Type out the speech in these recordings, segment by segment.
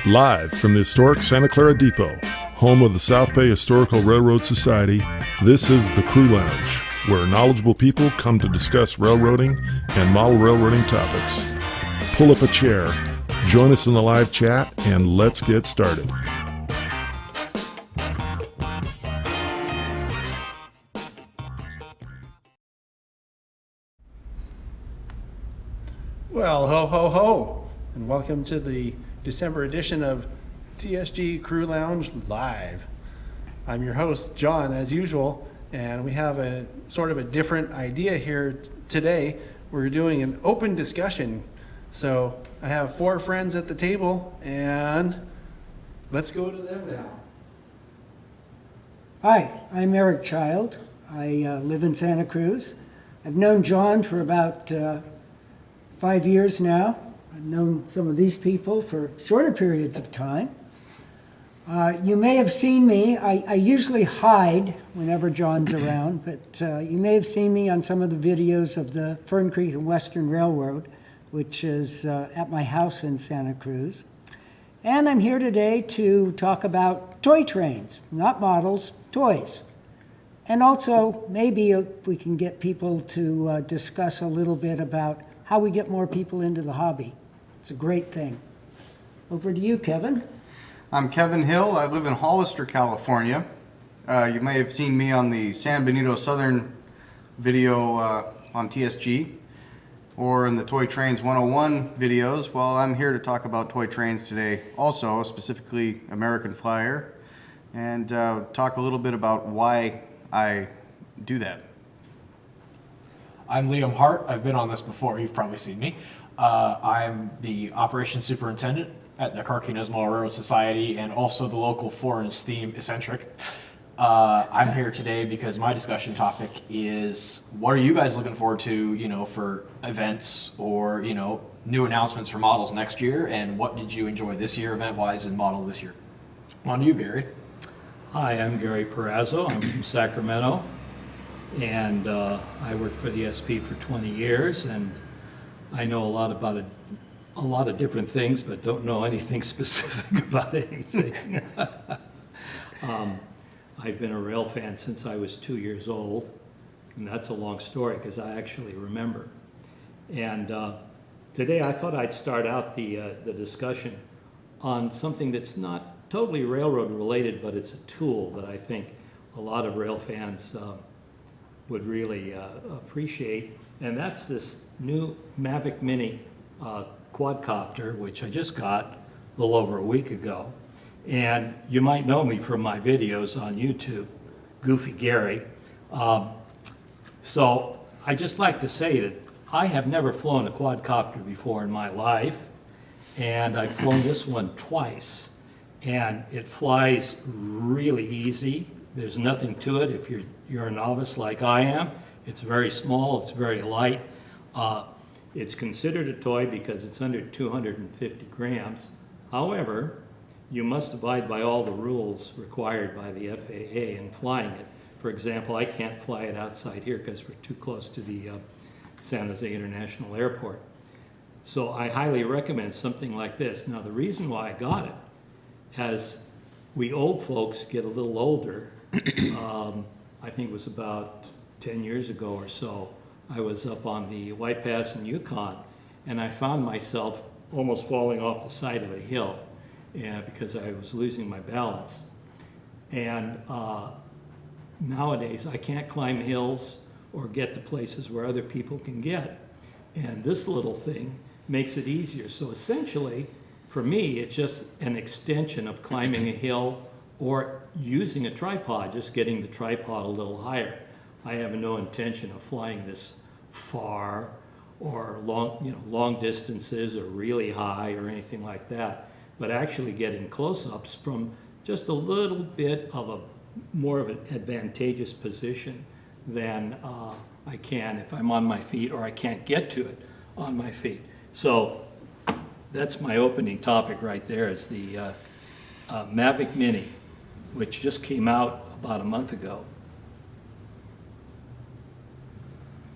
Live from the historic Santa Clara Depot, home of the South Bay Historical Railroad Society, this is the Crew Lounge, where knowledgeable people come to discuss railroading and model railroading topics. Pull up a chair, join us in the live chat, and let's get started. Well, ho, ho, ho, and welcome to the December edition of TSG Crew Lounge Live. I'm your host, John, as usual, and we have a sort of a different idea here today. We're doing an open discussion. So I have 4 friends at the table, and let's go to them now. Hi, I'm Eric Child. I live in Santa Cruz. I've known John for about 5 years now. I've known some of these people for shorter periods of time. You may have seen me. I usually hide whenever John's around, but you may have seen me on some of the videos of the Fern Creek and Western Railroad, which is at my house in Santa Cruz. And I'm here today to talk about toy trains, not models, toys. And also, maybe if we can get people to discuss a little bit about how we get more people into the hobby. It's a great thing. Over to you, Kevin. I'm Kevin Hill. I live in Hollister, California. You may have seen me on the San Benito Southern video on TSG or in the Toy Trains 101 videos. Well, I'm here to talk about toy trains today also, specifically American Flyer, and talk a little bit about why I do that. I'm Liam Hart. I've been on this before. You've probably seen me. I'm the operations superintendent at the Carquinez Model Railroad Society and also the local foreign steam eccentric. I'm here today because my discussion topic is what are you guys looking forward to, for events or, new announcements for models next year, and what did you enjoy this year event-wise and model this year? On to you, Gary. Hi, I'm Gary Perazzo. I'm from Sacramento, and I worked for the SP for 20 years, and I know a lot about a lot of different things, but don't know anything specific about anything. I've been a rail fan since I was 2 years old, and that's a long story because I actually remember. And today I thought I'd start out the discussion on something that's not totally railroad related, but it's a tool that I think a lot of rail fans would really appreciate, and that's this new Mavic Mini quadcopter, which I just got a little over a week ago. And you might know me from my videos on YouTube, Goofy Gary. So I just like to say that I have never flown a quadcopter before in my life, and I've flown this one twice, and it flies really easy. There's nothing to it if you're a novice like I am. It's very small, it's very light. It's considered a toy because it's under 250 grams. However, you must abide by all the rules required by the FAA in flying it. For example, I can't fly it outside here because we're too close to the San Jose International Airport. So I highly recommend something like this. Now, the reason why I got it, as we old folks get a little older, I think it was about 10 years ago or so, I was up on the White Pass in Yukon, and I found myself almost falling off the side of a hill because I was losing my balance. And nowadays, I can't climb hills or get to places where other people can get. And this little thing makes it easier. So essentially, for me, it's just an extension of climbing a hill or using a tripod, just getting the tripod a little higher. I have no intention of flying this far or long distances or really high or anything like that, but actually getting close-ups from just a little bit of a more of an advantageous position than I can if I'm on my feet or I can't get to it on my feet. So that's my opening topic right there, is the Mavic Mini, which just came out about a month ago.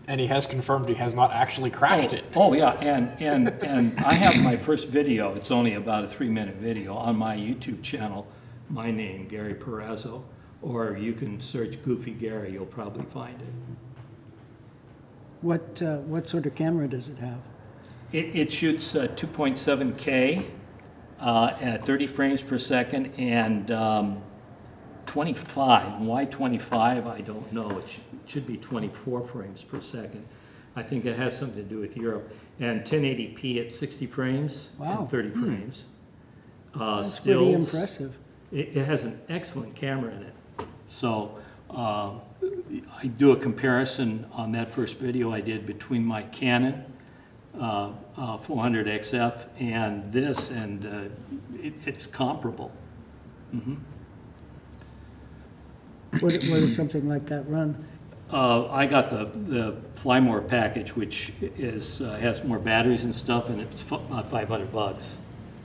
And he has confirmed he has not actually crashed it. Oh yeah, and I have my first video. It's only about a 3-minute video on my YouTube channel. My name, Gary Perazzo, or you can search Goofy Gary. You'll probably find it. What sort of camera does it have? It shoots 2.7K at 30 frames per second and 25. Why 25? I don't know. It should be 24 frames per second. I think it has something to do with Europe. And 1080p at 60 frames Wow. and 30 frames. That's Stills. pretty impressive. It has an excellent camera in it. So I do a comparison on that first video I did between my Canon 400XF and this, and it's comparable. What does something like that run? I got the Fly More package, which has more batteries and stuff, and it's about $500.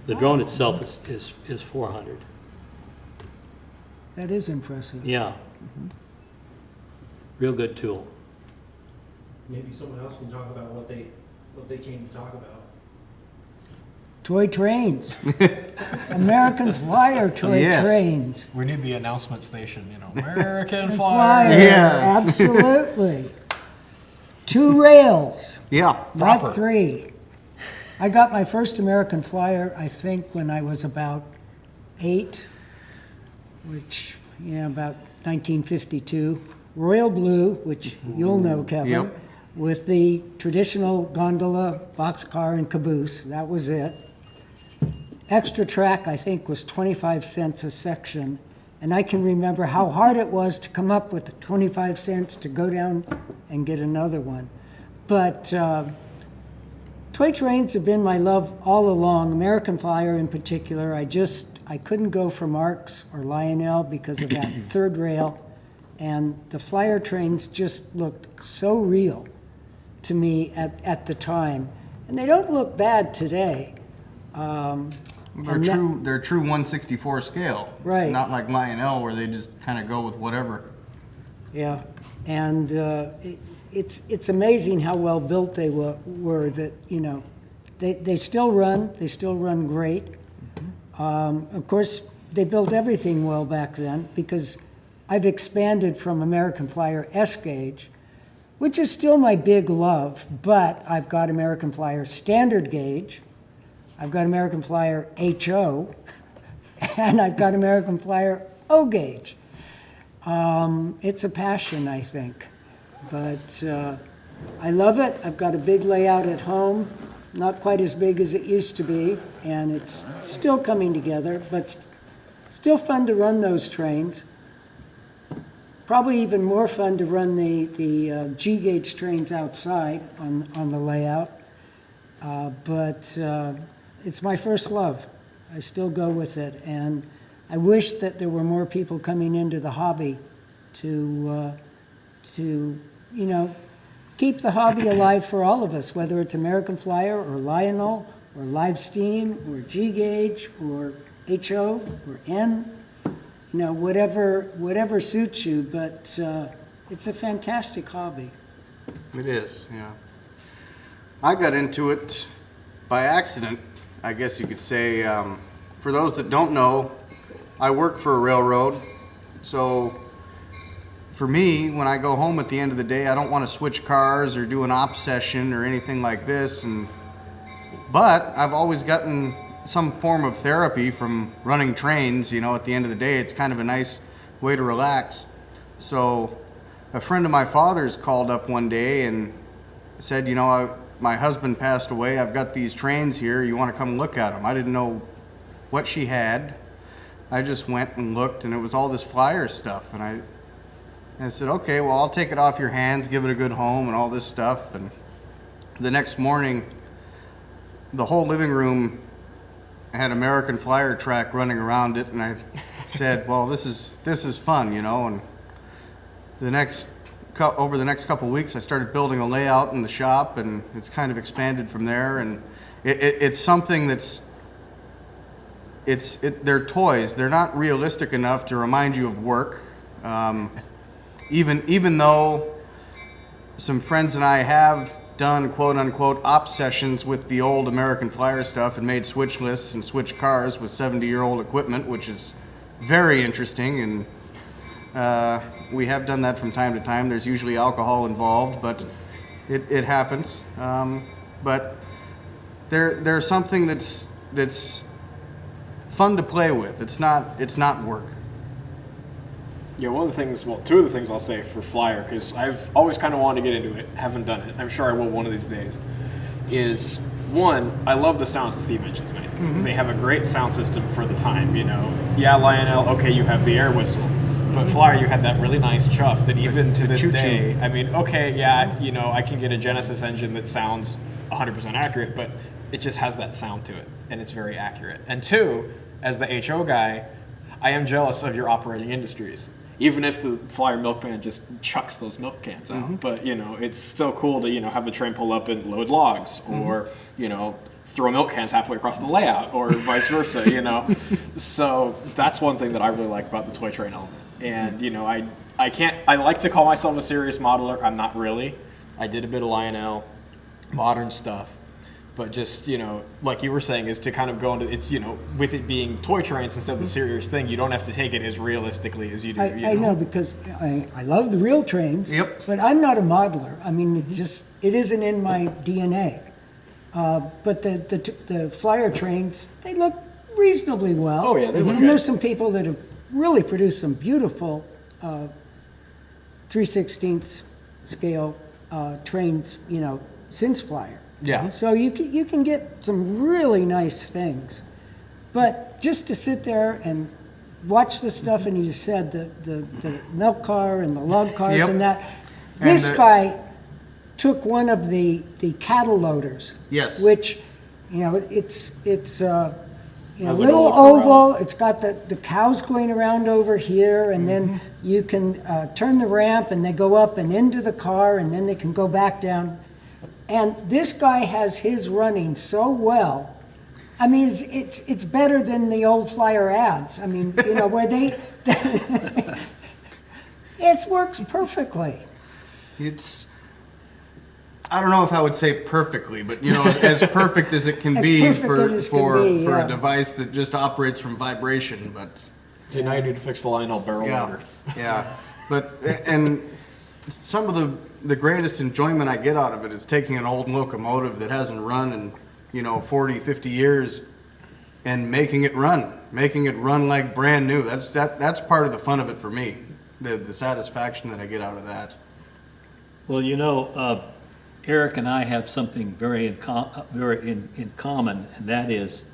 The drone itself is 400. That is impressive. Yeah. Real good tool. Maybe someone else can talk about what they came to talk about. Toy trains. American Flyer toy Yes. trains. We need the announcement station, American And Flyer. Yeah. Absolutely. 2 rails, Yeah. Proper. not 3. I got my first American Flyer, I think, when I was about 8, which, about 1952. Royal blue, which you'll know, Kevin, Yep. with the traditional gondola, boxcar, and caboose. That was it. Extra track, I think, was 25 cents a section. And I can remember how hard it was to come up with the 25 cents to go down and get another one. But toy trains have been my love all along. American Flyer in particular. I couldn't go for Marx or Lionel because of that third rail. And the Flyer trains just looked so real to me at the time. And they don't look bad today. They're true 1/64 scale. Right. Not like Lionel where they just kind of go with whatever. Yeah, and it's amazing how well built they were. That they still run. They still run great. Of course, they built everything well back then because I've expanded from American Flyer S gauge, which is still my big love. But I've got American Flyer standard gauge. I've got American Flyer HO, and I've got American Flyer O gauge. It's a passion, I think, but I love it. I've got a big layout at home, not quite as big as it used to be, and it's still coming together, but still fun to run those trains. Probably even more fun to run the G gauge trains outside on the layout, but it's my first love. I still go with it, and I wish that there were more people coming into the hobby to keep the hobby alive for all of us, whether it's American Flyer or Lionel or Live Steam or G Gauge or HO or N, whatever suits you. But it's a fantastic hobby. It is, yeah. I got into it by accident, I guess you could say. For those that don't know, I work for a railroad, so for me, when I go home at the end of the day, I don't want to switch cars or do an op session or anything like this. But I've always gotten some form of therapy from running trains. At the end of the day, it's kind of a nice way to relax. So a friend of my father's called up one day and said, my husband passed away. I've got these trains here. You want to come look at them? I didn't know what she had. I just went and looked, and it was all this Flyer stuff. And I said, okay, well, I'll take it off your hands, give it a good home, and all this stuff. And the next morning, the whole living room had American Flyer track running around it, and I said, well, this is fun, And over the next couple of weeks, I started building a layout in the shop, and it's kind of expanded from there. And it's something they're toys. They're not realistic enough to remind you of work. Even though some friends and I have done quote-unquote op sessions with the old American Flyer stuff and made switch lists and switch cars with 70-year-old equipment, which is very interesting, and we have done that from time to time. There's usually alcohol involved, but it happens. But there's something that's fun to play with. It's not work. Yeah, one of the things, well, two of the things I'll say for Flyer, because I've always kind of wanted to get into it, haven't done it, I'm sure I will one of these days, is one, I love the sounds that Steve engines make. They have a great sound system for the time, you know. Yeah, Lionel, okay, you have the air whistle, but Flyer, you had that really nice chuff that even to this day, I mean, okay, yeah, you know, I can get a Genesis engine that sounds 100% accurate, but it just has that sound to it, and it's very accurate. And two, as the HO guy, I am jealous of your operating industries. Even if the Flyer milkman just chucks those milk cans out. But, you know, it's still cool to, you know, have the train pull up and load logs or, you know, throw milk cans halfway across the layout or vice versa, you know. So that's one thing that I really like about the toy train element. And, you know, I like to call myself a serious modeler. I'm not really. I did a bit of Lionel, modern stuff. But just, you know, like you were saying, is to kind of go into, it's, you know, with it being toy trains instead of a serious thing, you don't have to take it as realistically as you do. I know, because I love the real trains, but I'm not a modeler. I mean, it isn't in my DNA. But the Flyer trains, they look reasonably well. Oh, yeah, they look And there's some people that have really produced some beautiful 3/16 scale trains, you know, since Flyer. Yeah. So you can get some really nice things, but just to sit there and watch the stuff, and you said the milk car and the log cars and that. This guy took one of the cattle loaders. Yes. Which, you know, it's you know, Has like a little little corral. oval. It's got the cows going around over here, and then you can turn the ramp, and they go up and into the car, and then they can go back down. And this guy has his running so well. I mean, it's better than the old Flyer ads. I mean, you know, where it works perfectly. I don't know if I would say perfectly, but, you know, as perfect as it can be for a device that just operates from vibration. But so now you need to fix the Lionel barrel motor. Yeah, but and some of the greatest enjoyment I get out of it is taking an old locomotive that hasn't run in, you know, 40, 50 years and making it run like brand new. That's part of the fun of it for me, the satisfaction that I get out of that. Well, you know, Eric and I have something very in common, and that is,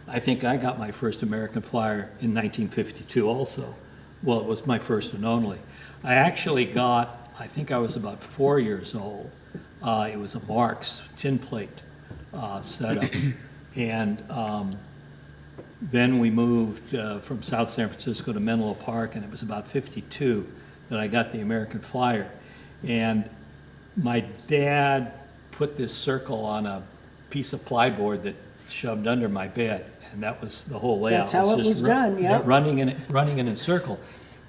I think I got my first American Flyer in 1952 also. Well, it was my first and only. I actually got, I think I was about 4 years old. It was a Marx tin plate setup. And then we moved from South San Francisco to Menlo Park, and it was about 52 that I got the American Flyer. And my dad put this circle on a piece of plyboard that shoved under my bed, and that was the whole layout. That's how it was done, yeah. Running in a circle.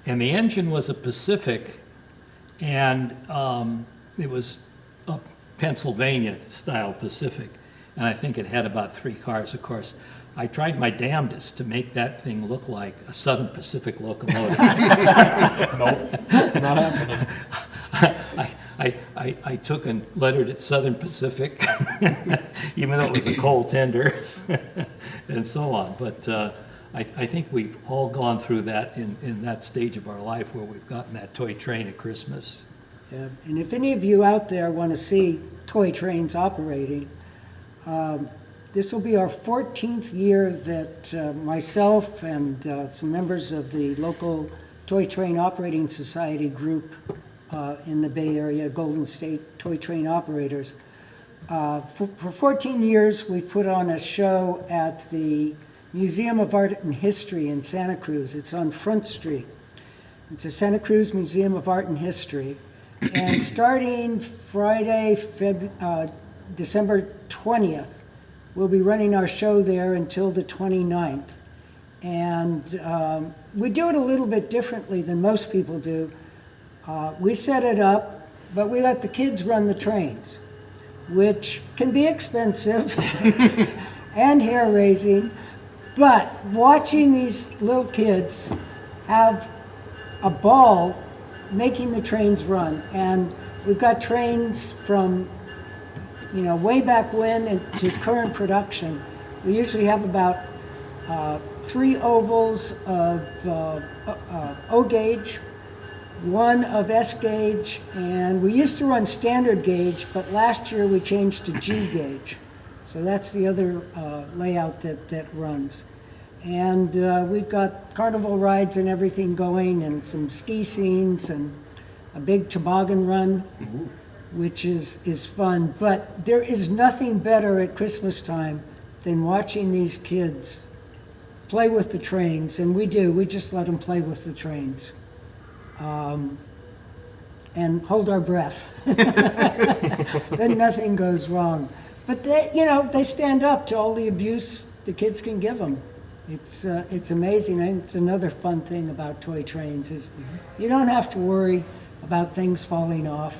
And the engine was a Pacific, and it was a Pennsylvania-style Pacific, and I think it had about 3 cars. Of course, I tried my damnedest to make that thing look like a Southern Pacific locomotive. Nope, not happening. I took and lettered it Southern Pacific, even though it was a coal tender, and so on. But I think we've all gone through that in that stage of our life where we've gotten that toy train at Christmas. Yeah. And if any of you out there want to see toy trains operating, this will be our 14th year that myself and some members of the local Toy Train Operating Society group in the Bay Area, Golden State Toy Train Operators. For 14 years, we've put on a show at the Museum of Art and History in Santa Cruz. It's on Front Street. It's the Santa Cruz Museum of Art and History. And starting Friday, December 20th, we'll be running our show there until the 29th. And we do it a little bit differently than most people do. We set it up but we let the kids run the trains, which can be expensive and hair-raising. But watching these little kids have a ball making the trains run, and we've got trains from, way back when and to current production. We usually have about 3 ovals of O gauge, 1 of S gauge, and we used to run standard gauge, but last year we changed to G gauge. So that's the other layout that runs. And we've got carnival rides and everything going, and some ski scenes and a big toboggan run, which is fun. But there is nothing better at Christmas time than watching these kids play with the trains, and we do. We just let them play with the trains. And hold our breath. Then nothing goes wrong. But they stand up to all the abuse the kids can give them. It's amazing. I think it's another fun thing about toy trains is you don't have to worry about things falling off.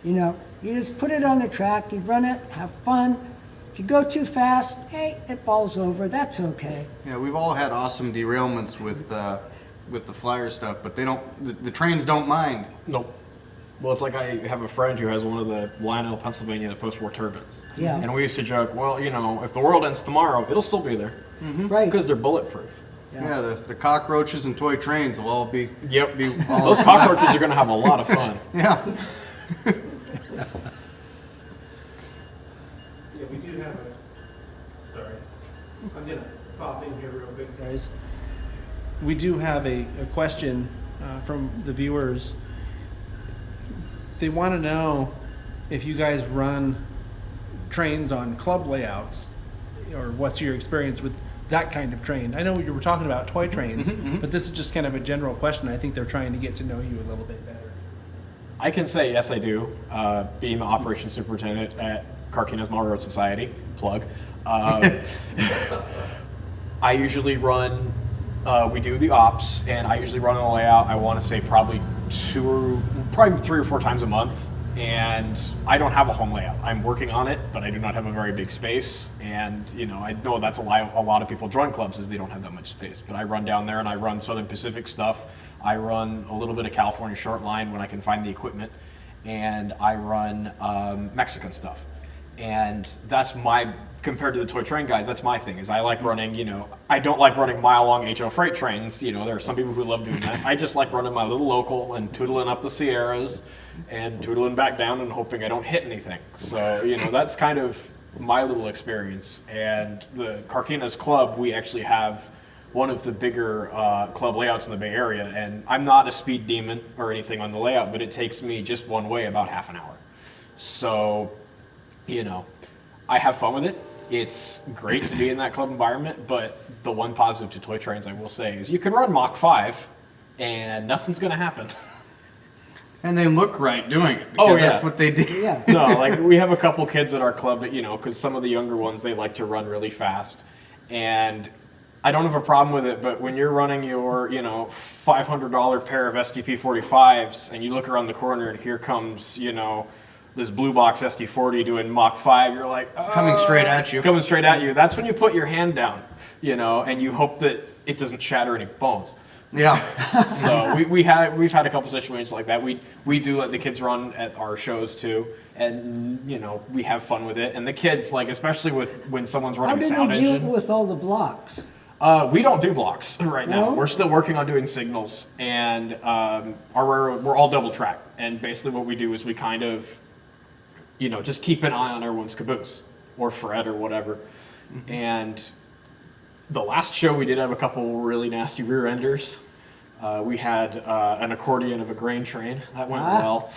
You just put it on the track, you run it, have fun. If you go too fast, hey, it falls over. That's okay. Yeah, we've all had awesome derailments with the flyer stuff, but they don't. The trains don't mind. Nope. Well, it's like I have a friend who has one of the Lionel, Pennsylvania post-war turbines. Yeah. And we used to joke, well, if the world ends tomorrow, it'll still be there. Right. Because they're bulletproof. Yeah, the cockroaches and toy trains will all be. Yep. Be all Those cockroaches are going to have a lot of fun. Yeah. Yeah, we do have a. Sorry, I'm gonna pop in here real quick, guys. We do have a question from the viewers. They want to know if you guys run trains on club layouts, or what's your experience with that kind of train. I know you were talking about toy trains, but this is just kind of a general question. I think they're trying to get to know you a little bit better. I can say yes, I do. Being the operations superintendent at Carquinez Mall Road Society, plug. I usually run. We do the ops, and I usually run on the layout. I want to say probably 3 or 4 times a month. And I don't have a home layout. I'm working on it, but I do not have a very big space. And I know that's a lot of people join clubs is they don't have that much space. But I run down there and I run Southern Pacific stuff. I run a little bit of California short line when I can find the equipment, and I run Mexican stuff. And that's compared to the toy train guys, that's my thing, is I like running, I don't like running mile-long HO freight trains. There are some people who love doing that. I just like running my little local and tootling up the Sierras and tootling back down and hoping I don't hit anything. So, that's kind of my little experience. And the Carquinez Club, we actually have one of the bigger club layouts in the Bay Area. And I'm not a speed demon or anything on the layout, but it takes me just one way about half an hour. So, I have fun with it. It's great to be in that club environment, but the one positive to toy trains I will say is you can run Mach 5 and nothing's going to happen. And they look right doing it because that's what they do. Yeah. No, we have a couple kids at our club that, because some of the younger ones, they like to run really fast. And I don't have a problem with it, but when you're running your, $500 pair of STP 45s and you look around the corner and here comes, this blue box SD40 doing Mach 5, you're like, Coming straight at you. Coming straight at you. That's when you put your hand down, and you hope that it doesn't shatter any bones. Yeah. So we've had a couple situations like that. We do let the kids run at our shows too, and we have fun with it. And the kids, especially when someone's running a sound How do they engine. deal with all the blocks? We don't do blocks right now. No? We're still working on doing signals, and we're all double track. And basically what we do is we kind of, just keep an eye on everyone's caboose or Fred or whatever. And the last show we did have a couple really nasty rear enders. We had an accordion of a grain train. That went well.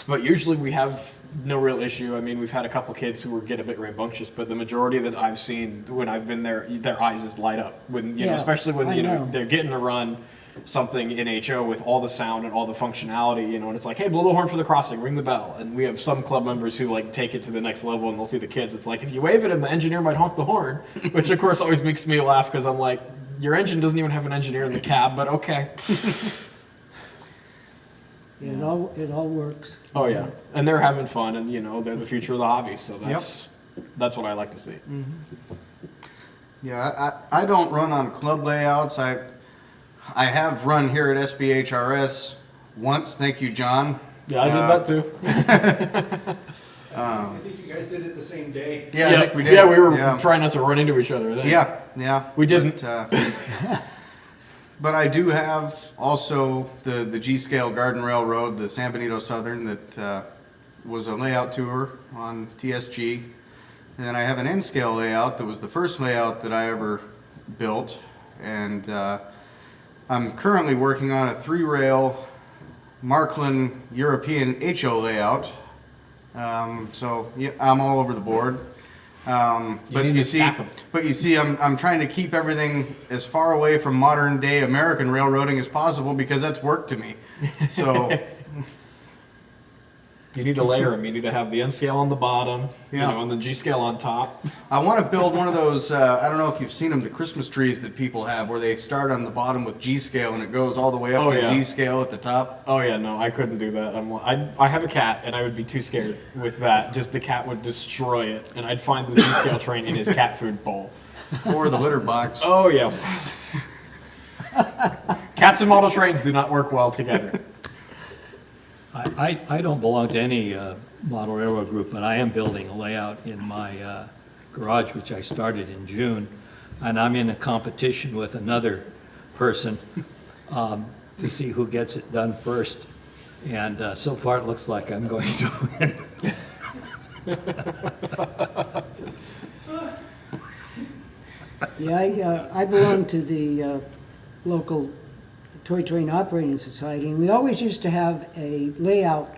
But usually we have no real issue. I mean, we've had a couple kids who get a bit rambunctious, but the majority that I've seen when I've been there, their eyes just light up. When especially when they're getting to run something in HO with all the sound and all the functionality, and it's like, hey, blow the horn for the crossing, ring the bell. And we have some club members who take it to the next level, and they'll see the kids. It's like, if you wave at him, the engineer might honk the horn, which of course always makes me laugh because I'm like, your engine doesn't even have an engineer in the cab, but okay. It all works. Oh yeah, and they're having fun, and they're the future of the hobby. So that's what I like to see. Yeah, I don't run on club layouts. I have run here at SBHRS once. Thank you, John. Yeah, I did that too. I think you guys did it the same day. Yeah, I think we did. Yeah, we were trying not to run into each other. Yeah. We didn't. But I do have also the G-Scale Garden Railroad, the San Benito Southern, that was a layout tour on TSG. And then I have an N-scale layout that was the first layout that I ever built. And I'm currently working on a 3-rail Markland European HO layout. So yeah, I'm all over the board. But you see, I'm trying to keep everything as far away from modern day American railroading as possible because that's work to me. So you need to layer them. You need to have the N scale on the bottom, and the G scale on top. I want to build one of those. I don't know if you've seen them, the Christmas trees that people have, where they start on the bottom with G scale and it goes all the way up to Z scale at the top. Oh yeah, no, I couldn't do that. I have a cat, and I would be too scared with that. Just the cat would destroy it, and I'd find the Z scale train in his cat food bowl. Or the litter box. Oh yeah. Cats and model trains do not work well together. I don't belong to any model railroad group, but I am building a layout in my garage, which I started in June, and I'm in a competition with another person to see who gets it done first. And so far, it looks like I'm going to win. Yeah, I belong to the local Toy Train Operating Society, and we always used to have a layout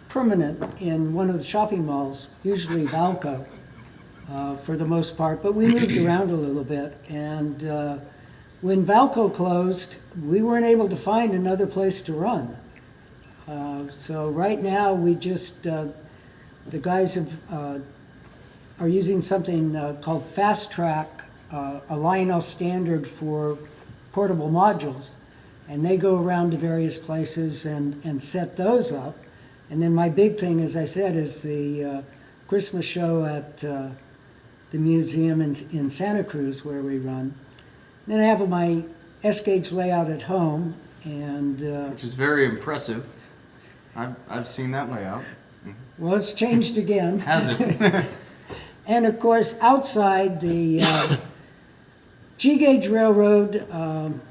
permanent in one of the shopping malls, usually Valco, for the most part, but we moved around a little bit. And when Valco closed, we weren't able to find another place to run. So right now, we just, the guys are using something called Fast Track, a Lionel standard for portable modules. And they go around to various places and set those up. And then my big thing, as I said, is the Christmas show at the museum in Santa Cruz where we run. Then I have my S-gauge layout at home, and which is very impressive. I've seen that layout. Well, it's changed again. Has it? And of course, outside the G-gauge railroad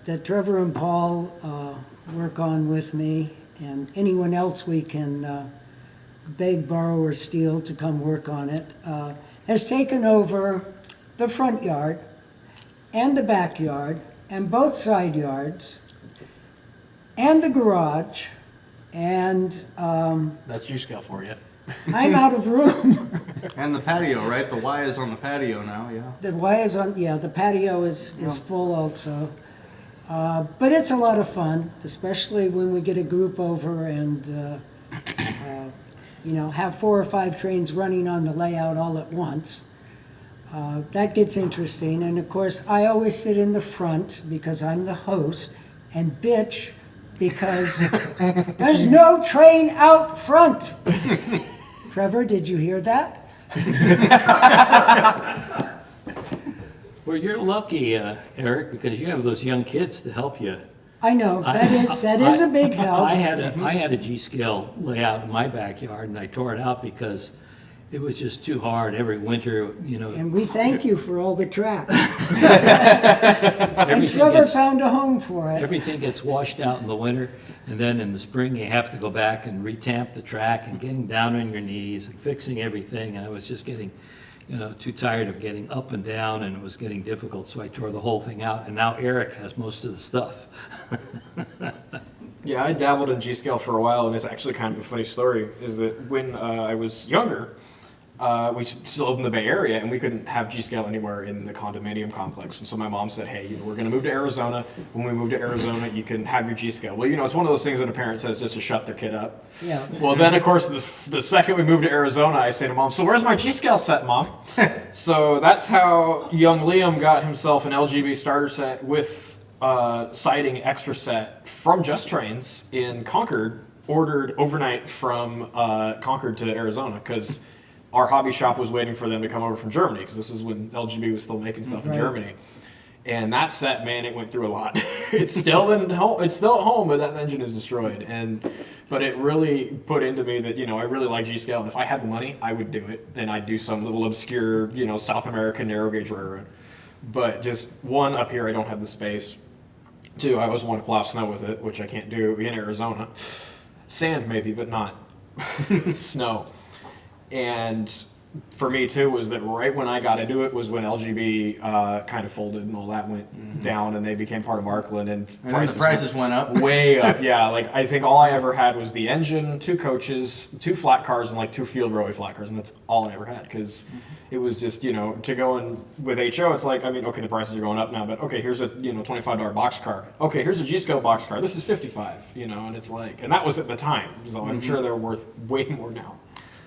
that Trevor and Paul work on with me, and anyone else we can beg, borrow, or steal to come work on it, has taken over the front yard and the backyard and both side yards and the garage, and That's G-scale for you. I'm out of room. And the patio, right? The Y is on the patio now, yeah. The Y is on, yeah, the patio is full also. But it's a lot of fun, especially when we get a group over and, have 4 or 5 trains running on the layout all at once. That gets interesting. And of course, I always sit in the front because I'm the host and bitch because there's no train out front. Trevor, did you hear that? Well, you're lucky, Eric, because you have those young kids to help you. I know, that is a big help. I had a G-scale layout in my backyard, and I tore it out because it was just too hard every winter, And we thank you for all the track. And everything Trevor gets- found a home for it. Everything gets washed out in the winter, and then in the spring, you have to go back and retamp the track and getting down on your knees and fixing everything, and I was just getting, too tired of getting up and down, and it was getting difficult, so I tore the whole thing out, and now Eric has most of the stuff. Yeah, I dabbled in G-scale for a while, and it's actually kind of a funny story, is that when I was younger, we still lived in the Bay Area, and we couldn't have G-scale anywhere in the condominium complex. And so my mom said, hey, we're going to move to Arizona. When we move to Arizona, you can have your G-scale. Well, it's one of those things that a parent says just to shut their kid up. Yeah. Well, then, of course, the second we moved to Arizona, I say to Mom, so where's my G-scale set, Mom? So that's how young Liam got himself an LGB starter set with siding extra set from Just Trains in Concord ordered overnight from Concord to Arizona because our hobby shop was waiting for them to come over from Germany because this was when LGB was still making stuff in Germany. And that set, man, it went through a lot. It's still at home, but that engine is destroyed. But it really put into me that, I really like G-Scale, and if I had the money, I would do it. And I'd do some little obscure, South American narrow gauge railroad. But just one, up here, I don't have the space. Two, I always want to plow snow with it, which I can't do in Arizona. Sand maybe, but not snow. And for me too was that right when I got into it was when LGB kind of folded and all that went down, and they became part of Markland, and then the prices went up way up. Yeah, like I think all I ever had was the engine, 2 coaches, 2 flat cars, and like 2 field railway flat cars, and that's all I ever had because it was just to go in with HO. It's like, I mean, okay, the prices are going up now, but okay, here's a $25 box car. Okay, here's a G-Scale box car. This is $55. And it's like, and that was at the time, so I'm sure they're worth way more now.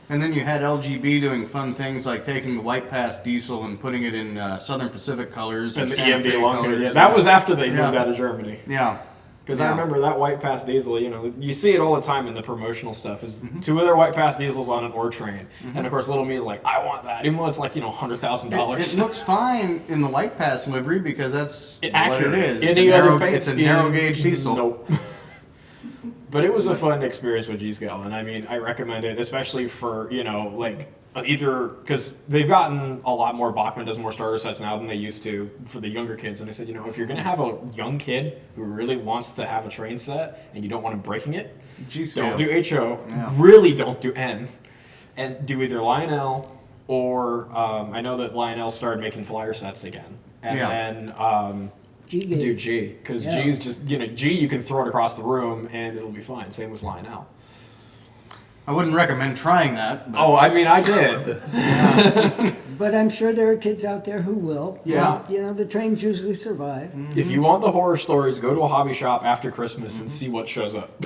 And then you had LGB doing fun things like taking the White Pass diesel and putting it in Southern Pacific colors and or the Santa Fe EMB longer. colors. Yeah, that was after they moved out of Germany. Yeah. Because I remember that White Pass diesel, you see it all the time in the promotional stuff, is 2 of their White Pass diesels on an ore train. And of course, little me is like, I want that, even though it's like, $100,000. It looks fine in the White Pass livery because that's what it is. It's a narrow gauge diesel. Nope. But it was a fun experience with G-Scale, and I mean, I recommend it, especially for, either, because they've gotten a lot more, Bachmann does more starter sets now than they used to for the younger kids, and I said, if you're going to have a young kid who really wants to have a train set, and you don't want him breaking it, don't do HO, really don't do N, and do either Lionel, or, I know that Lionel started making flyer sets again, and then, do G, because G is just, G you can throw it across the room and it'll be fine. Same with Lionel. I wouldn't recommend trying that. But. Oh, I mean, I did. But I'm sure there are kids out there who will. Yeah. The trains usually survive. If you want the horror stories, go to a hobby shop after Christmas and see what shows up.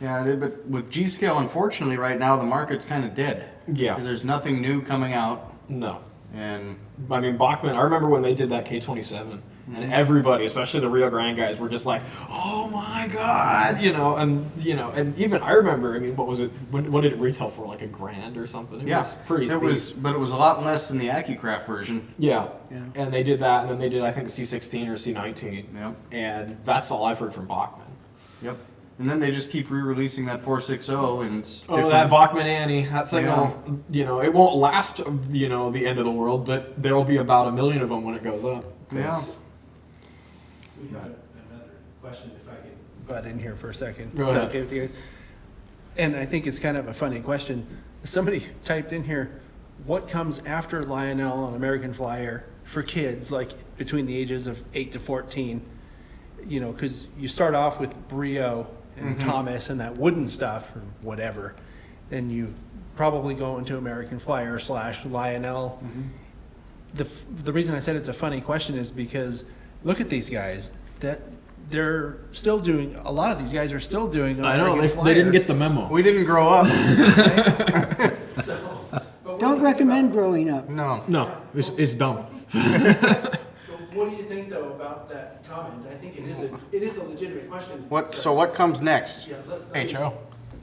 Yeah, but with G-Scale, unfortunately, right now, the market's kind of dead. Yeah. Because there's nothing new coming out. No. And I mean, Bachmann, I remember when they did that K27, and everybody, especially the Rio Grande guys, were just like, oh my God, and even I remember, I mean, what was it, what did it retail for, like $1,000 or something? It was pretty steep. But it was a lot less than the AccuCraft version. Yeah. And they did that, and then they did, I think, a C16 or C19. Yep. And that's all I've heard from Bachmann. Yep. And then they just keep re-releasing that 460, and it's different. that Bachmann Annie, that thing will, it won't last, the end of the world, but there will be about 1 million of them when it goes up. Yeah. We got another question, if I could butt in here for a second. Go ahead. Okay with you guys? And I think it's kind of a funny question. Somebody typed in here, what comes after Lionel on American Flyer for kids, like between the ages of 8 to 14? Because you start off with Brio and Thomas and that wooden stuff or whatever, then you probably go into American Flyer / Lionel. The reason I said it's a funny question is because look at these guys, that they're still doing, a lot of these guys are still doing I know, they didn't get the memo. We didn't grow up. Don't recommend growing up. No, it's dumb. What do you think though about that comment? I think it is a legitimate question. So what comes next? Yeah, HO.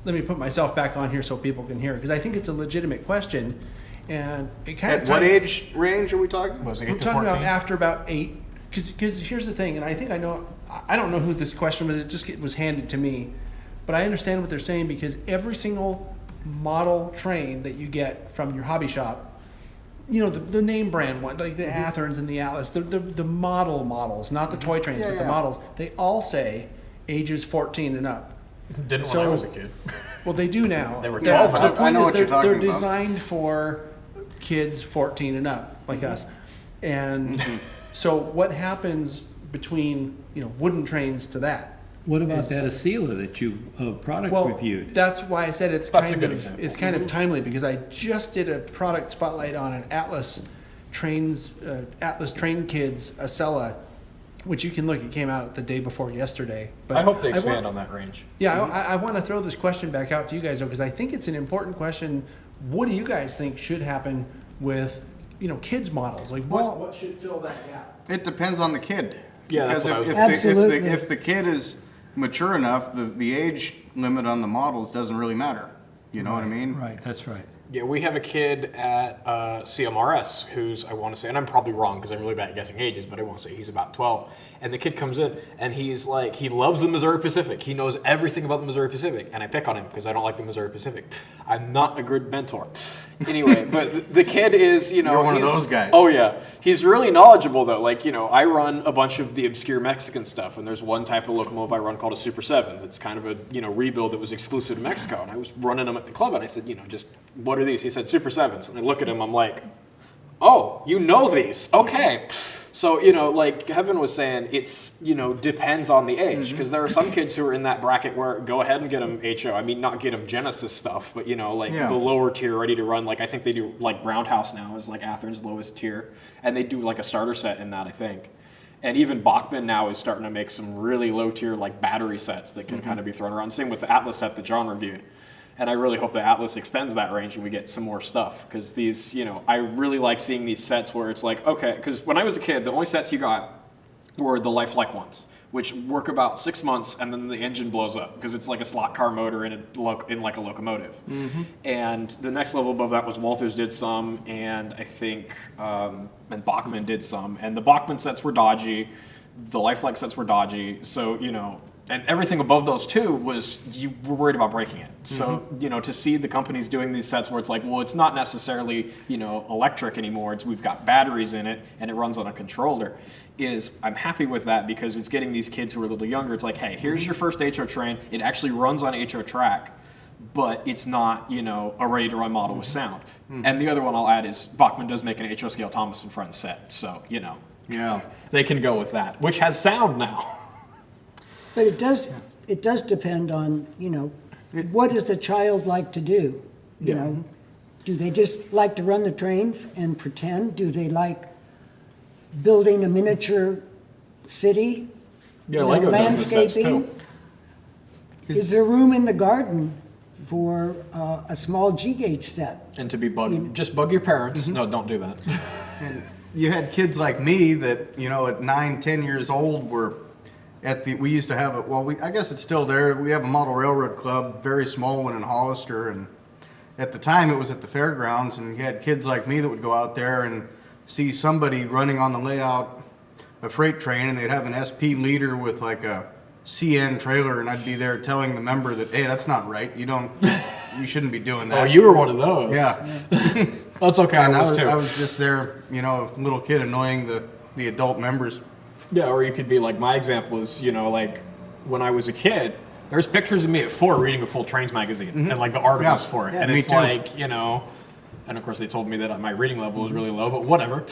let me put myself back on here so people can hear, because I think it's a legitimate question, and it kind of At what age range are we talking? Was it 8 I'm to talking 14? about after about 8, because here's the thing, and I think I don't know who this question was, it was handed to me, but I understand what they're saying, because every single model train that you get from your hobby shop, you know, the name brand one, like the Atherns and the Atlas, the models, not the toy trains, but the models, they all say ages 14 and up. Didn't when I was a kid. Well, they do now. They were 12 and up. I know what you're talking They're about. designed for kids 14 and up, like us. And so what happens between, you know, wooden trains to that? What about that Acela that you product Well, reviewed? that's why I said it's That's a kind good of example. it's kind of timely, because I just did a product spotlight on an Atlas Train Kids Acela, which you can look. It came out the day before yesterday. But I hope they expand on that range. Yeah, I want to throw this question back out to you guys, though, because I think it's an important question. What do you guys think should happen with, you know, kids models? Like, what should fill that gap? It depends on the kid. Yeah, that's because what I was- Absolutely. if the kid is mature enough, the age limit on the models doesn't really matter. You know what I mean? Right, that's right. Yeah, we have a kid at CMRS who's, I want to say, and I'm probably wrong because I'm really bad at guessing ages, but I want to say he's about 12. And the kid comes in and he's like, he loves the Missouri Pacific. He knows everything about the Missouri Pacific. And I pick on him because I don't like the Missouri Pacific. I'm not a good mentor. Anyway, but the kid is, you know. You're one of those guys. Oh, yeah. He's really knowledgeable, though. Like, you know, I run a bunch of the obscure Mexican stuff, and there's one type of locomotive I run called a Super 7 that's kind of a, you know, rebuild that was exclusive to Mexico. And I was running them at the club, and I said, you know, just, what are these? He said, Super 7s. And I look at him, I'm like, oh, you know these. Okay. So, you know, like Kevin was saying, it's, you know, depends on the age. Because there are some kids who are in that bracket where go ahead and get them HO. I mean, not get them Genesis stuff, but, you know, like the lower tier ready to run. Like, I think they do, like, Roundhouse now is like Athens' lowest tier. And they do, like, a starter set in that, I think. And even Bachman now is starting to make some really low tier, like, battery sets that can kind of be thrown around. Same with the Atlas set that John reviewed. And I really hope the Atlas extends that range and we get some more stuff. Because these, you know, I really like seeing these sets where it's like, okay, because when I was a kid, the only sets you got were the lifelike ones, which work about 6 months and then the engine blows up because it's like a slot car motor in like a locomotive. And the next level above that was Walters did some, and I think and Bachman did some. And the Bachman sets were dodgy, the lifelike sets were dodgy. So, you know, and everything above those two was you were worried about breaking it. So, you know, to see the companies doing these sets where it's like, well, it's not necessarily, you know, electric anymore. We've got batteries in it and it runs on a controller. I'm happy with that because it's getting these kids who are a little younger. It's like, hey, here's your first HO train. It actually runs on HO track, but it's not, you know, a ready to run model with sound. And the other one I'll add is Bachman does make an HO scale Thomas and Friends set. So, you know, they can go with that, which has sound now. But it does depend on, you know, what does the child like to do? You know, do they just like to run the trains and pretend? Do they like building a miniature city? Yeah, Lego does the sets too. Is there room in the garden for a small G-gauge set? And to be just bug your parents. No, don't do that. And you had kids like me that, you know, at 9, 10 years old were we used to have I guess it's still there. We have a model railroad club, very small one in Hollister, and at the time it was at the fairgrounds, and you had kids like me that would go out there and see somebody running on the layout a freight train, and they'd have an SP leader with like a CN trailer, and I'd be there telling the member that, hey, that's not right. You shouldn't be doing that. Oh, you were one of those. Yeah. That's okay. And I was too. I was just there, you know, little kid annoying the adult members. Yeah, or you could be like, my example is, you know, like when I was a kid, there's pictures of me at 4 reading a full Trains magazine and like the articles for it. And it's like, you know, and of course they told me that my reading level was really low, but whatever.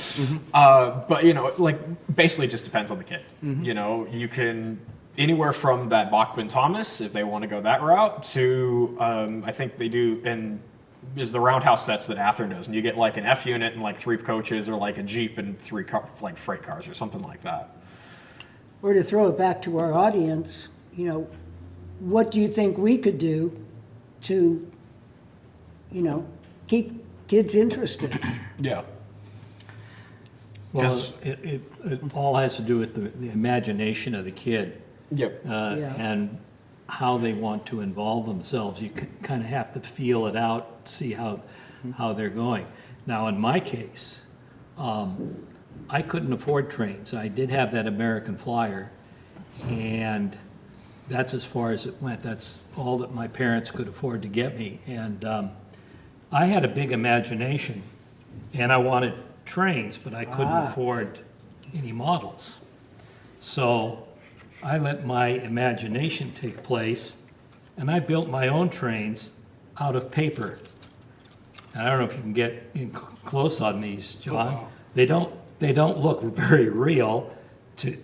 But, you know, like basically it just depends on the kid. You know, you can anywhere from that Bachman Thomas, if they want to go that route, to I think they do, and is the roundhouse sets that Athearn does. And you get like an F unit and like 3 coaches, or like a Jeep and 3 like freight cars or something like that. Or to throw it back to our audience, you know, what do you think we could do to, you know, keep kids interested? Yeah. Well, it all has to do with the imagination of the kid. Yep. And how they want to involve themselves. You kind of have to feel it out, see how they're going. Now, in my case, I couldn't afford trains. I did have that American Flyer, and that's as far as it went. That's all that my parents could afford to get me. And I had a big imagination, and I wanted trains, but I couldn't afford any models. So I let my imagination take place, and I built my own trains out of paper. And I don't know if you can get in close on these, John. They don't look very real to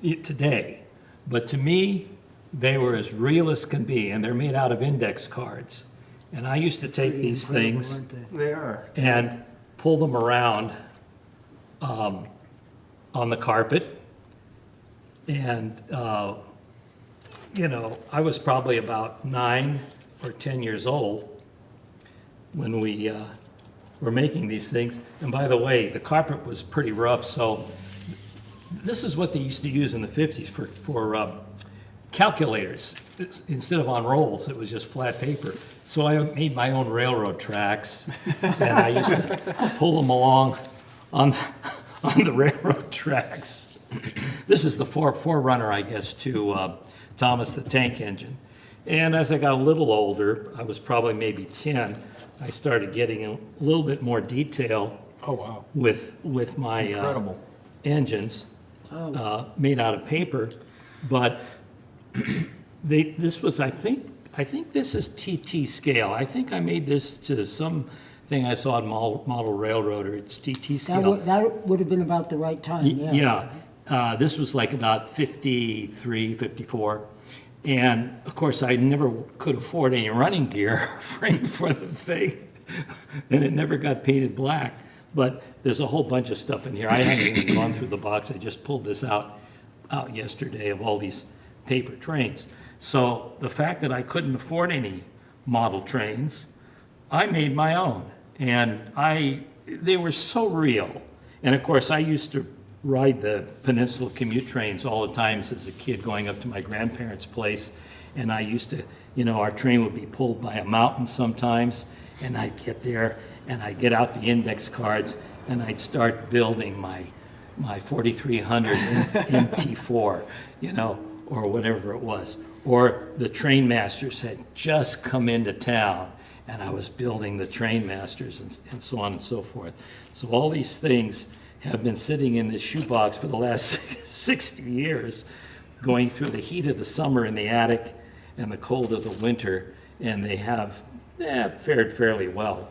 today, but to me, they were as real as can be, and they're made out of index cards. And I used to take these things and pull them around on the carpet. And, you know, I was probably about 9 or 10 years old when we were making these things. And by the way, the carpet was pretty rough, so this is what they used to use in the 50s for calculators. Instead of on rolls, it was just flat paper. So I made my own railroad tracks, and I used to pull them along on the railroad tracks. This is the forerunner, I guess, to Thomas the Tank Engine. And as I got a little older, I was probably maybe 10, I started getting a little bit more detail. Oh, wow. With my Incredible. engines made out of paper, but this was, I think this is TT scale. I think I made this to something I saw in Model Railroader. It's TT scale. That would have been about the right time, yeah. Yeah, this was like about 53, 54. And of course, I never could afford any running gear framed for the thing, and it never got painted black. But there's a whole bunch of stuff in here. I haven't even gone through the box. I just pulled this out yesterday of all these paper trains. So the fact that I couldn't afford any model trains, I made my own, and they were so real. And of course, I used to ride the Peninsula commute trains all the times as a kid going up to my grandparents' place. And I used to, our train would be pulled by a mountain sometimes, and I'd get there and I'd get out the index cards and I'd start building my 4300 MT4, or whatever it was. Or the train masters had just come into town and I was building the train masters and so on and so forth. So all these things have been sitting in this shoebox for the last 60 years, going through the heat of the summer in the attic and the cold of the winter, and they have fared fairly well.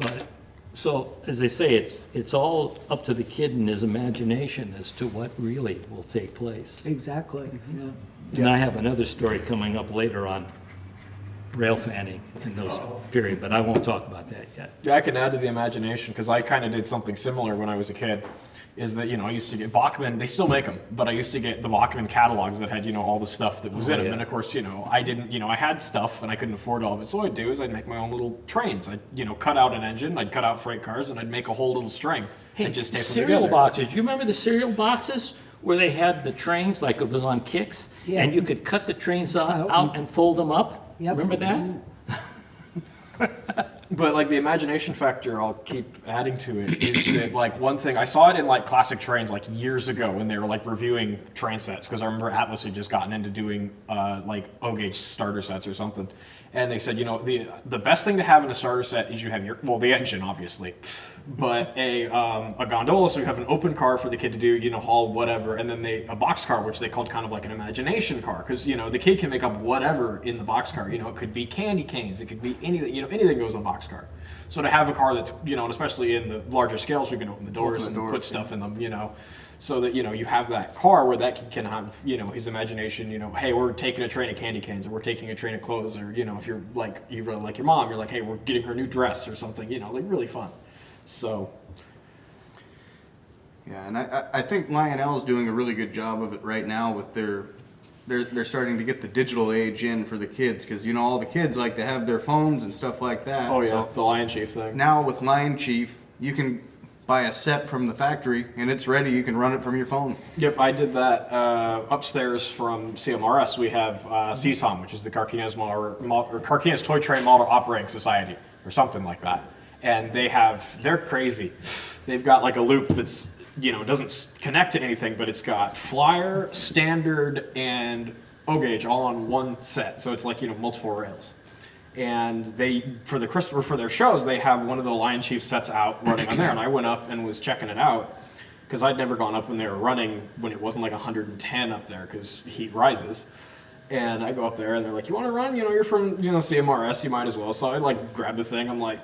But so, as I say, it's all up to the kid and his imagination as to what really will take place. Exactly, yeah. And I have another story coming up later on rail fanning in those period, but I won't talk about that yet. Yeah, I can add to the imagination because I kind of did something similar when I was a kid. Is that, I used to get Bachmann, they still make them, but I used to get the Bachmann catalogs that had, all the stuff that was in them. Yeah. And of course, I didn't, I had stuff and I couldn't afford all of it. So what I'd do is I'd make my own little trains. I'd, cut out an engine, I'd cut out freight cars, and I'd make a whole little string and just tape them cereal together. boxes. Do you remember the cereal boxes where they had the trains like it was on kicks? Yeah. And you could cut the trains out and fold them up? Yep. Remember that? But like the imagination factor, I'll keep adding to it, is that like one thing, I saw it in like Classic Trains like years ago when they were like reviewing train sets, because I remember Atlas had just gotten into doing like O-gauge starter sets or something. And they said, the best thing to have in a starter set is you have the engine, obviously, but a gondola, so you have an open car for the kid to do, haul whatever, and then a box car, which they called kind of like an imagination car, because, the kid can make up whatever in the box car. It could be candy canes, it could be anything, anything goes in a box car. So to have a car that's, and especially in the larger scales, we can open the doors and put stuff in them, so that, you have that car where that kid can have, his imagination, hey, we're taking a train of candy canes, or we're taking a train of clothes, or, if you're like, you really like your mom, you're like, hey, we're getting her new dress or something, like really fun. So. Yeah, and I think Lionel's doing a really good job of it right now with they're starting to get the digital age in for the kids, because, all the kids like to have their phones and stuff like that. Oh, yeah, so the Lion Chief thing. now with Lion Chief, you can buy a set from the factory and it's ready. You can run it from your phone. Yep, I did that upstairs from CMRS. We have CSOM, which is the Carquinez Toy Train Model Operating Society, or something like that. And they're crazy. They've got like a loop that's, doesn't connect to anything, but it's got Flyer, Standard, and O-gauge all on one set. So it's like, multiple rails. And for their shows, they have one of the Lion Chief sets out running on there. And I went up and was checking it out, because I'd never gone up when they were running when it wasn't like 110 up there, because heat rises. And I go up there and they're like, you want to run? You're from, CMRS, you might as well. So I like grab the thing. I'm like,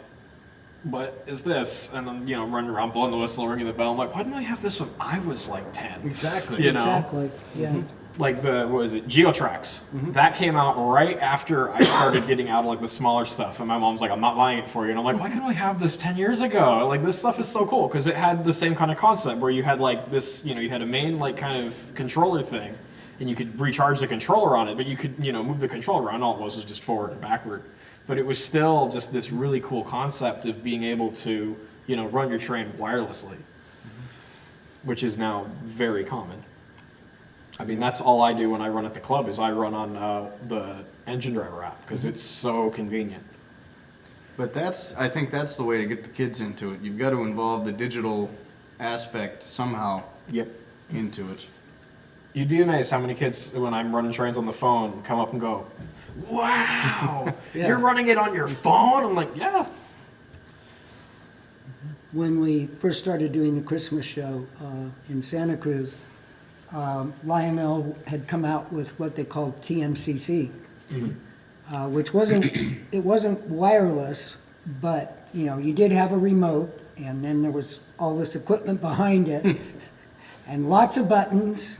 what is this? And then, I'm running around blowing the whistle, ringing the bell. I'm like, why didn't I have this when I was like 10? Exactly. Exactly, yeah. Like Geotrax. That came out right after I started getting out of like the smaller stuff, and my mom's like, I'm not buying it for you. And I'm like, why couldn't we have this 10 years ago? Like, this stuff is so cool, because it had the same kind of concept where you had like this, you had a main like kind of controller thing, and you could recharge the controller on it, but you could, move the controller around. All it was just forward and backward. But it was still just this really cool concept of being able to, run your train wirelessly, which is now very common. I mean, that's all I do when I run at the club is I run on the engine driver app because it's so convenient. But I think that's the way to get the kids into it. You've got to involve the digital aspect somehow Yep. into it. You'd be amazed how many kids, when I'm running trains on the phone, come up and go, "Wow, you're running it on your phone?" I'm like, "Yeah." When we first started doing the Christmas show in Santa Cruz, Lionel had come out with what they called TMCC, which wasn't wireless, but you did have a remote, and then there was all this equipment behind it, and lots of buttons.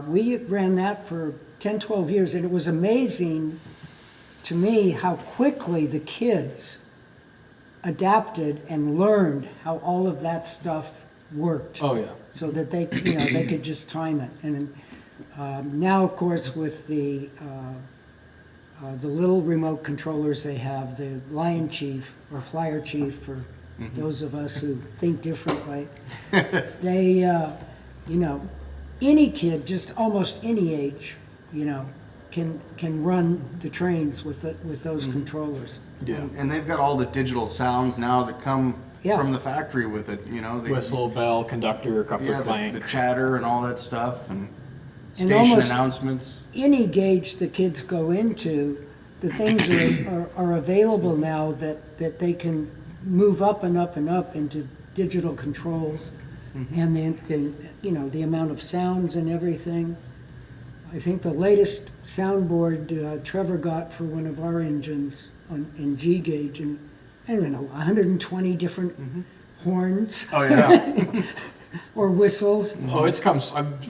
We ran that for 10, 12 years, and it was amazing to me how quickly the kids adapted and learned how all of that stuff worked. Oh, yeah. So that they could just time it. And now, of course, with the little remote controllers they have, the Lion Chief or Flyer Chief for those of us who think differently, they, any kid, just almost any age, can run the trains with those controllers. Yeah, and they've got all the digital sounds now that come from the factory with it. The Whistle, bell, conductor, cupper, clank. the chatter and all that stuff, and And station almost announcements. Any gauge the kids go into, the things are available now that they can move up and up and up into digital controls, and the amount of sounds and everything. I think the latest soundboard Trevor got for one of our engines in G gauge, and I don't know, 120 different horns Oh yeah, or whistles. Oh, it's come.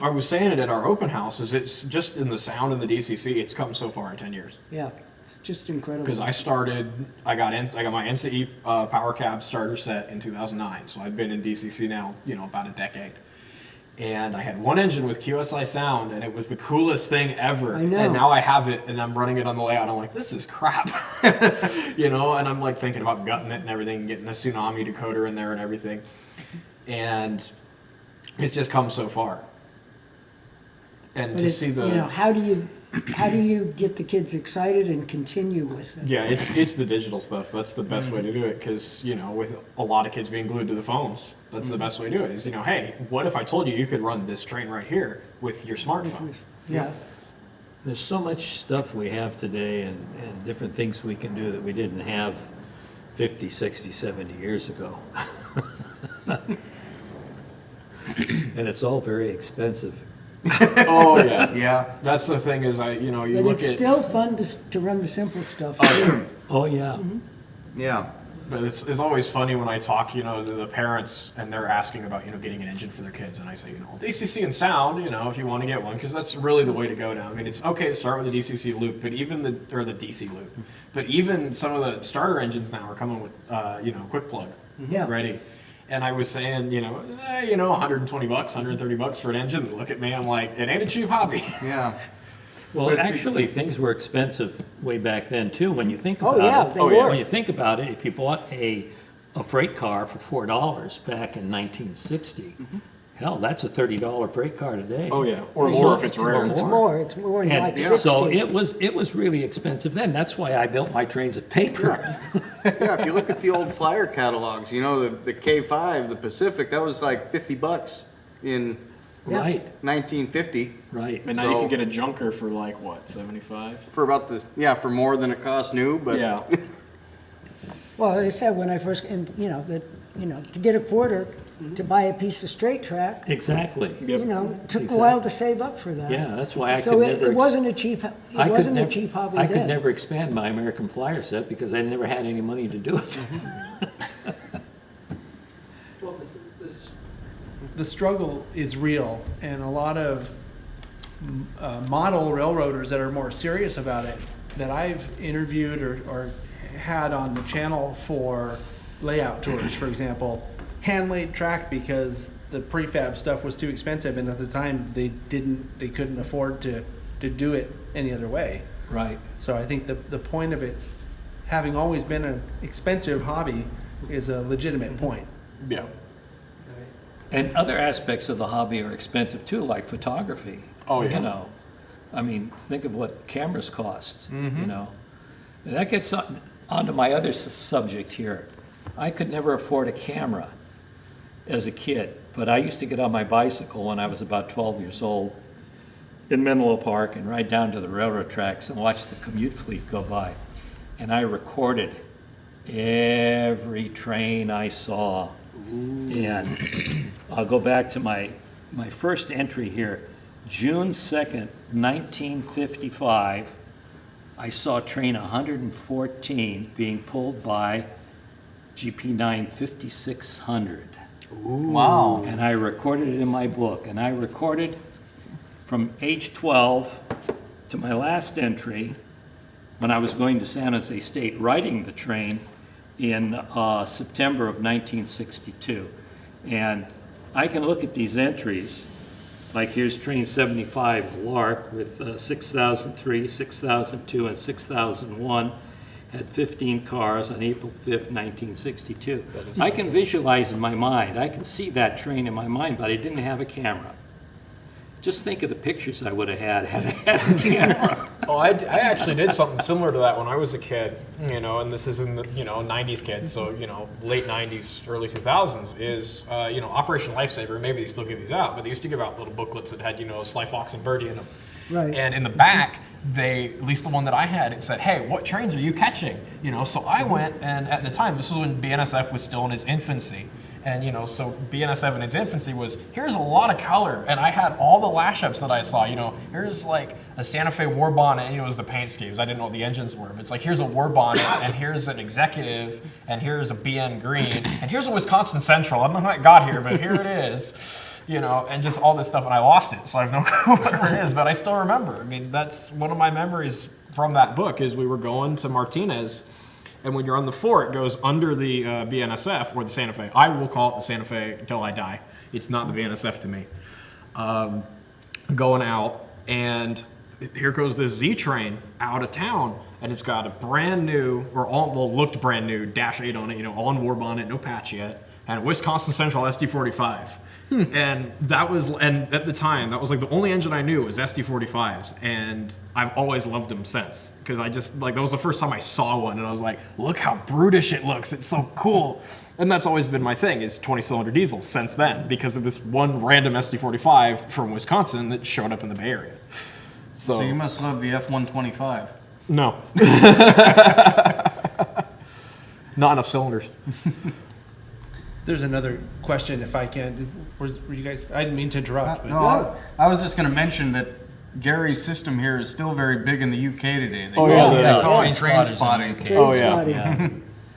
I was saying it at our open house. It's just in the sound in the DCC. It's come so far in 10 years. Yeah, it's just incredible. Because I got my NCE power cab starter set in 2009. So I've been in DCC now, about a decade. And I had one engine with QSI sound, and it was the coolest thing ever. I know. And now I have it, and I'm running it on the layout. I'm like, this is crap, And I'm like thinking about gutting it and everything, getting a Tsunami decoder in there and everything. And it's just come so far. And But to it's, see the how do you get the kids excited and continue with it? yeah, it's the digital stuff. That's the best way to do it because with a lot of kids being glued to the phones, that's the best way to do it. Is hey, what if I told you could run this train right here with your smartphone? Yeah. There's so much stuff we have today and different things we can do that we didn't have 50, 60, 70 years ago. And it's all very expensive. Oh yeah, yeah. that's the thing is you But look it's at still fun to run the simple stuff. Oh, yeah. Yeah. but it's always funny when I talk to the parents and they're asking about getting an engine for their kids and I say DCC and sound if you want to get one because that's really the way to go now. I mean it's okay to start with the DCC loop, but even the DC loop, but even some of the starter engines now are coming with quick plug ready. And I was saying, $120, $130 for an engine. Look at me, I'm like, it ain't a cheap hobby. Yeah. Well, actually, things were expensive way back then too. When you think about yeah, it, they were. When you think about it, if you bought a freight car for $4 back in 1960, hell, that's a $30 freight car today. Oh yeah, or more if it's rare. It's more than And like 60. so it was really expensive then. That's why I built my trains of paper. Yeah, if you look at the old Flyer catalogs, the K5, the Pacific, that was like $50 in Right, 1950 right. And now So- you can get a junker for like what, 75? for about for more than it costs new, but Yeah. Well, like I said, when I first, to get a quarter to buy a piece of straight track, Exactly. it took a while to save up for that. Yeah, that's why I So could never. it wasn't a cheap. It I could wasn't a never- cheap hobby I then. could never expand my American Flyer set because I never had any money to do it. Well, the struggle is real, and a lot of model railroaders that are more serious about it that I've interviewed or had on the channel for layout tours, for example, hand-laid track because the prefab stuff was too expensive, and at the time they couldn't afford to do it any other way. Right. So I think the point of it, having always been an expensive hobby, is a legitimate point. Yeah. And other aspects of the hobby are expensive too, like photography. Oh, yeah. You know, I mean, think of what cameras cost, you know. And that gets onto my other subject here. I could never afford a camera as a kid, but I used to get on my bicycle when I was about 12 years old in Menlo Park and ride down to the railroad tracks and watch the commute fleet go by. And I recorded every train I saw. And I'll go back to my first entry here. June 2nd, 1955, I saw train 114 being pulled by GP9 5600. Wow. And I recorded it in my book. And I recorded from age 12 to my last entry when I was going to San Jose State riding the train in September of 1962. And I can look at these entries, like here's train 75 Lark with 6003, 6002, and 6001, had 15 cars on April 5th, 1962. I can visualize in my mind, I can see that train in my mind, but I didn't have a camera. Just think of the pictures I would have had I had a camera. Oh, I actually did something similar to that when I was a kid, you know, and this is in the, 90s kid, so, late 90s, early 2000s, is, Operation Lifesaver, maybe they still give these out, but they used to give out little booklets that had, Sly Fox and Birdie in them. Right. And in the back, at least the one that I had, it said, hey, what trains are you catching? So I went, and at the time, this was when BNSF was still in its infancy. And, so BNSF in its infancy was, here's a lot of color. And I had all the lash-ups that I saw, here's like a Santa Fe war bonnet, and it was the paint schemes. I didn't know what the engines were. But it's like, here's a war bonnet, and here's an executive, and here's a BN green, and here's a Wisconsin Central. I don't know how it got here, but here it is. And just all this stuff, and I lost it, so I have no clue where it is, but I still remember. I mean, that's one of my memories from that book, is we were going to Martinez, and when you're on the 4, it goes under the BNSF, or the Santa Fe. I will call it the Santa Fe until I die. It's not the BNSF to me. Going out, and here goes this Z train out of town, and it's got a brand new, looked brand new, Dash 8 on it, on war bonnet, no patch yet, and a Wisconsin Central SD45. And at the time, that was like the only engine I knew was SD45s, and I've always loved them since, because that was the first time I saw one, and I was like, look how brutish it looks, it's so cool. And that's always been my thing, is 20-cylinder diesels since then, because of this one random SD45 from Wisconsin that showed up in the Bay Area. So you must love the F-125. No. Not enough cylinders. There's another question, if I can. Were you guys? I didn't mean to interrupt. But No, I was just going to mention that Gary's system here is still very big in the UK today. They Oh, call yeah. it train spotting. Oh, yeah. Spotting. Yeah.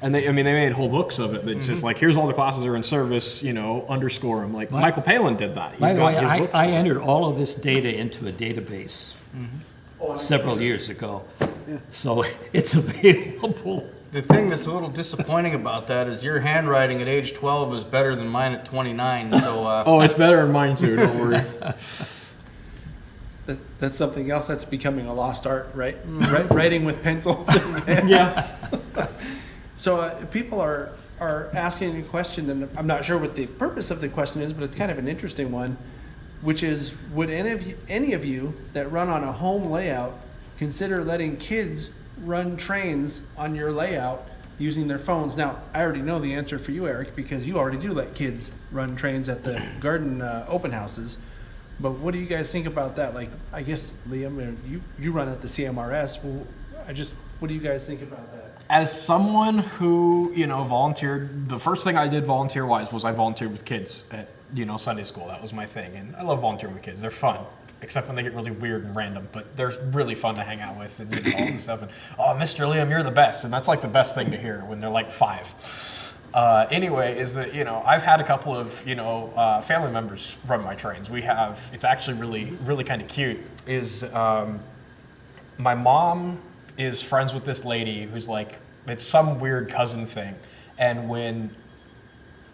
And they made whole books of it. That's just like, here's all the classes are in service, underscore them. Like Michael Palin did that. By the way, his books I for it. entered all of this data into a database several years ago. So it's available. The thing that's a little disappointing about that is your handwriting at age 12 is better than mine at 29. So Oh, it's better than mine too, don't worry. that's something else that's becoming a lost art, right? Writing with pencils and pens. Yes. So people are asking a question, and I'm not sure what the purpose of the question is, but it's kind of an interesting one, which is, would any of you that run on a home layout consider letting kids run trains on your layout using their phones? Now, I already know the answer for you, Eric, because you already do let kids run trains at the garden open houses. But what do you guys think about that? Like, I guess, Liam, you run at the CMRS. Well, what do you guys think about that? As someone who, volunteered, the first thing I did volunteer-wise was I volunteered with kids at, Sunday school. That was my thing. And I love volunteering with kids. They're fun. Except when they get really weird and random, but they're really fun to hang out with and all and stuff. And, oh, Mr. Liam, you're the best. And that's like the best thing to hear when they're like 5. Anyway, is that, I've had a couple of, family members run my trains. It's actually really, really kind of cute, is my mom is friends with this lady who's like, it's some weird cousin thing. And when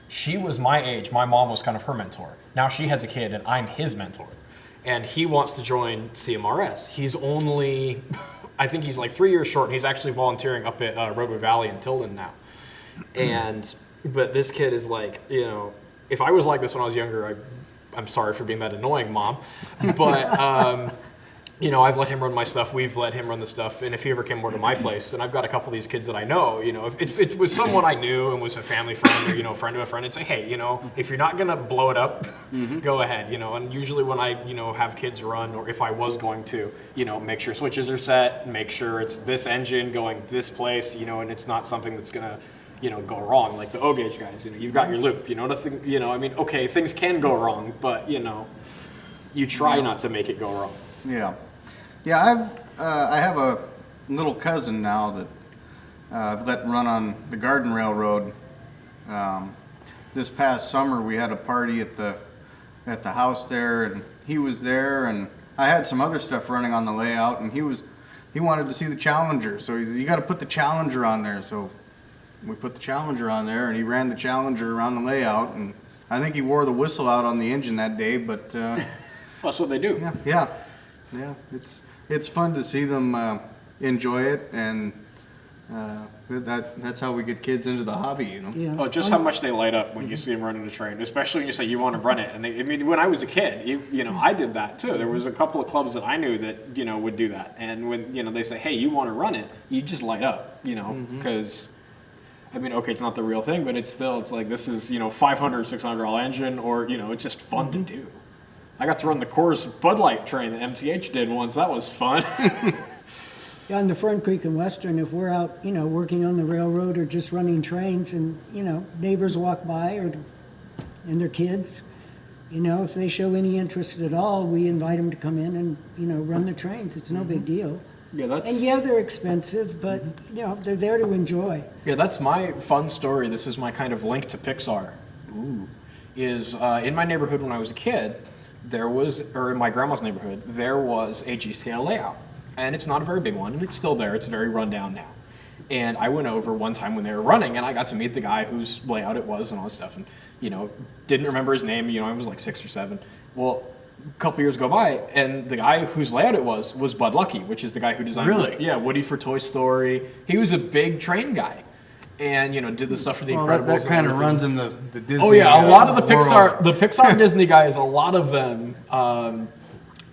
she was my age, my mom was kind of her mentor. Now she has a kid and I'm his mentor. And he wants to join CMRS. He's only, I think he's like 3 years short, and he's actually volunteering up at Roadway Valley in Tilden now. But this kid is like, if I was like this when I was younger, I'm sorry for being that annoying, Mom. But, you know, I've let him run my stuff. We've let him run the stuff. And if he ever came over to my place, and I've got a couple of these kids that I know, you know, if it was someone I knew and was a family friend or, you know, friend of a friend, I'd say, hey, you know, if you're not going to blow it up, go ahead, you know. And usually when I, you know, have kids run, or if I was going to, you know, make sure switches are set, make sure it's this engine going this place, you know, and it's not something that's going to, you know, go wrong. Like the O-gauge guys, you know, you've got your loop, you know, nothing, you know, I mean, okay, things can go wrong, but, you know, you try not to make it go wrong. Yeah. Yeah, I have a little cousin now that I've let run on the Garden Railroad. This past summer we had a party at the house there, and he was there, and I had some other stuff running on the layout, and he wanted to see the Challenger, so you got to put the Challenger on there. So we put the Challenger on there, and he ran the Challenger around the layout, and I think he wore the whistle out on the engine that day, but That's what they do. yeah, it's fun to see them enjoy it, and that's how we get kids into the hobby, you know. Yeah. Oh, just how much they light up when you see them running the train, especially when you say you want to run it. And I mean, when I was a kid, you know, I did that too. There was a couple of clubs that I knew that, you know, would do that. And when, you know, they say, hey, you want to run it, you just light up, you know, because, I mean, okay, it's not the real thing, but it's like, this is, you know, $500, $600 engine, or, you know, it's just fun to do. I got to run the Coors Bud Light train that MTH did once. That was fun. Yeah, on the Front Creek and Western, if we're out, you know, working on the railroad or just running trains, and, you know, neighbors walk by and their kids, you know, if they show any interest at all, we invite them to come in and, you know, run the trains. It's no big deal. Yeah, And yeah, they're expensive, but, you know, they're there to enjoy. Yeah, that's my fun story. This is my kind of link to Pixar. Is in my neighborhood when I was a kid, there was, or in my grandma's neighborhood, there was a G-scale layout. And it's not a very big one, and it's still there. It's very run down now. And I went over one time when they were running, and I got to meet the guy whose layout it was and all this stuff. And, you know, didn't remember his name. You know, I was like 6 or 7. Well, a couple years go by, and the guy whose layout it was Bud Luckey, which is the guy who designed Woody for Toy Story. He was a big train guy. And, you know, did the stuff for the Incredibles. That kind of runs in the Disney. Oh yeah, a lot of the world. Pixar and Disney guys, a lot of them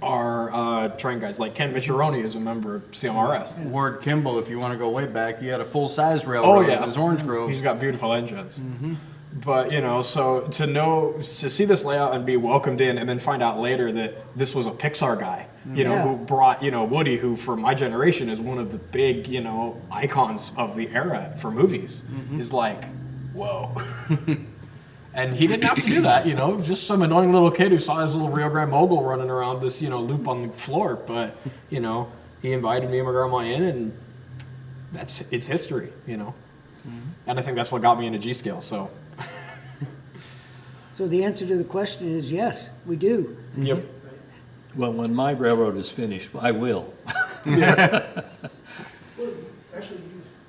are train guys. Like Ken Micciarone is a member of CMRS. Ward Kimball, if you want to go way back, he had a full-size railroad in his Orange Grove. He's got beautiful engines. But, you know, so to see this layout and be welcomed in, and then find out later that this was a Pixar guy, you know, who brought, you know, Woody, who for my generation is one of the big, you know, icons of the era for movies, is like, whoa. And he didn't have to do that, you know, just some annoying little kid who saw his little Rio Grande Mogul running around this, you know, loop on the floor. But, you know, he invited me and my grandma in, and it's history, you know. And I think that's what got me into G-scale, so. So the answer to the question is yes, we do. Yep. Well, when my railroad is finished, I will.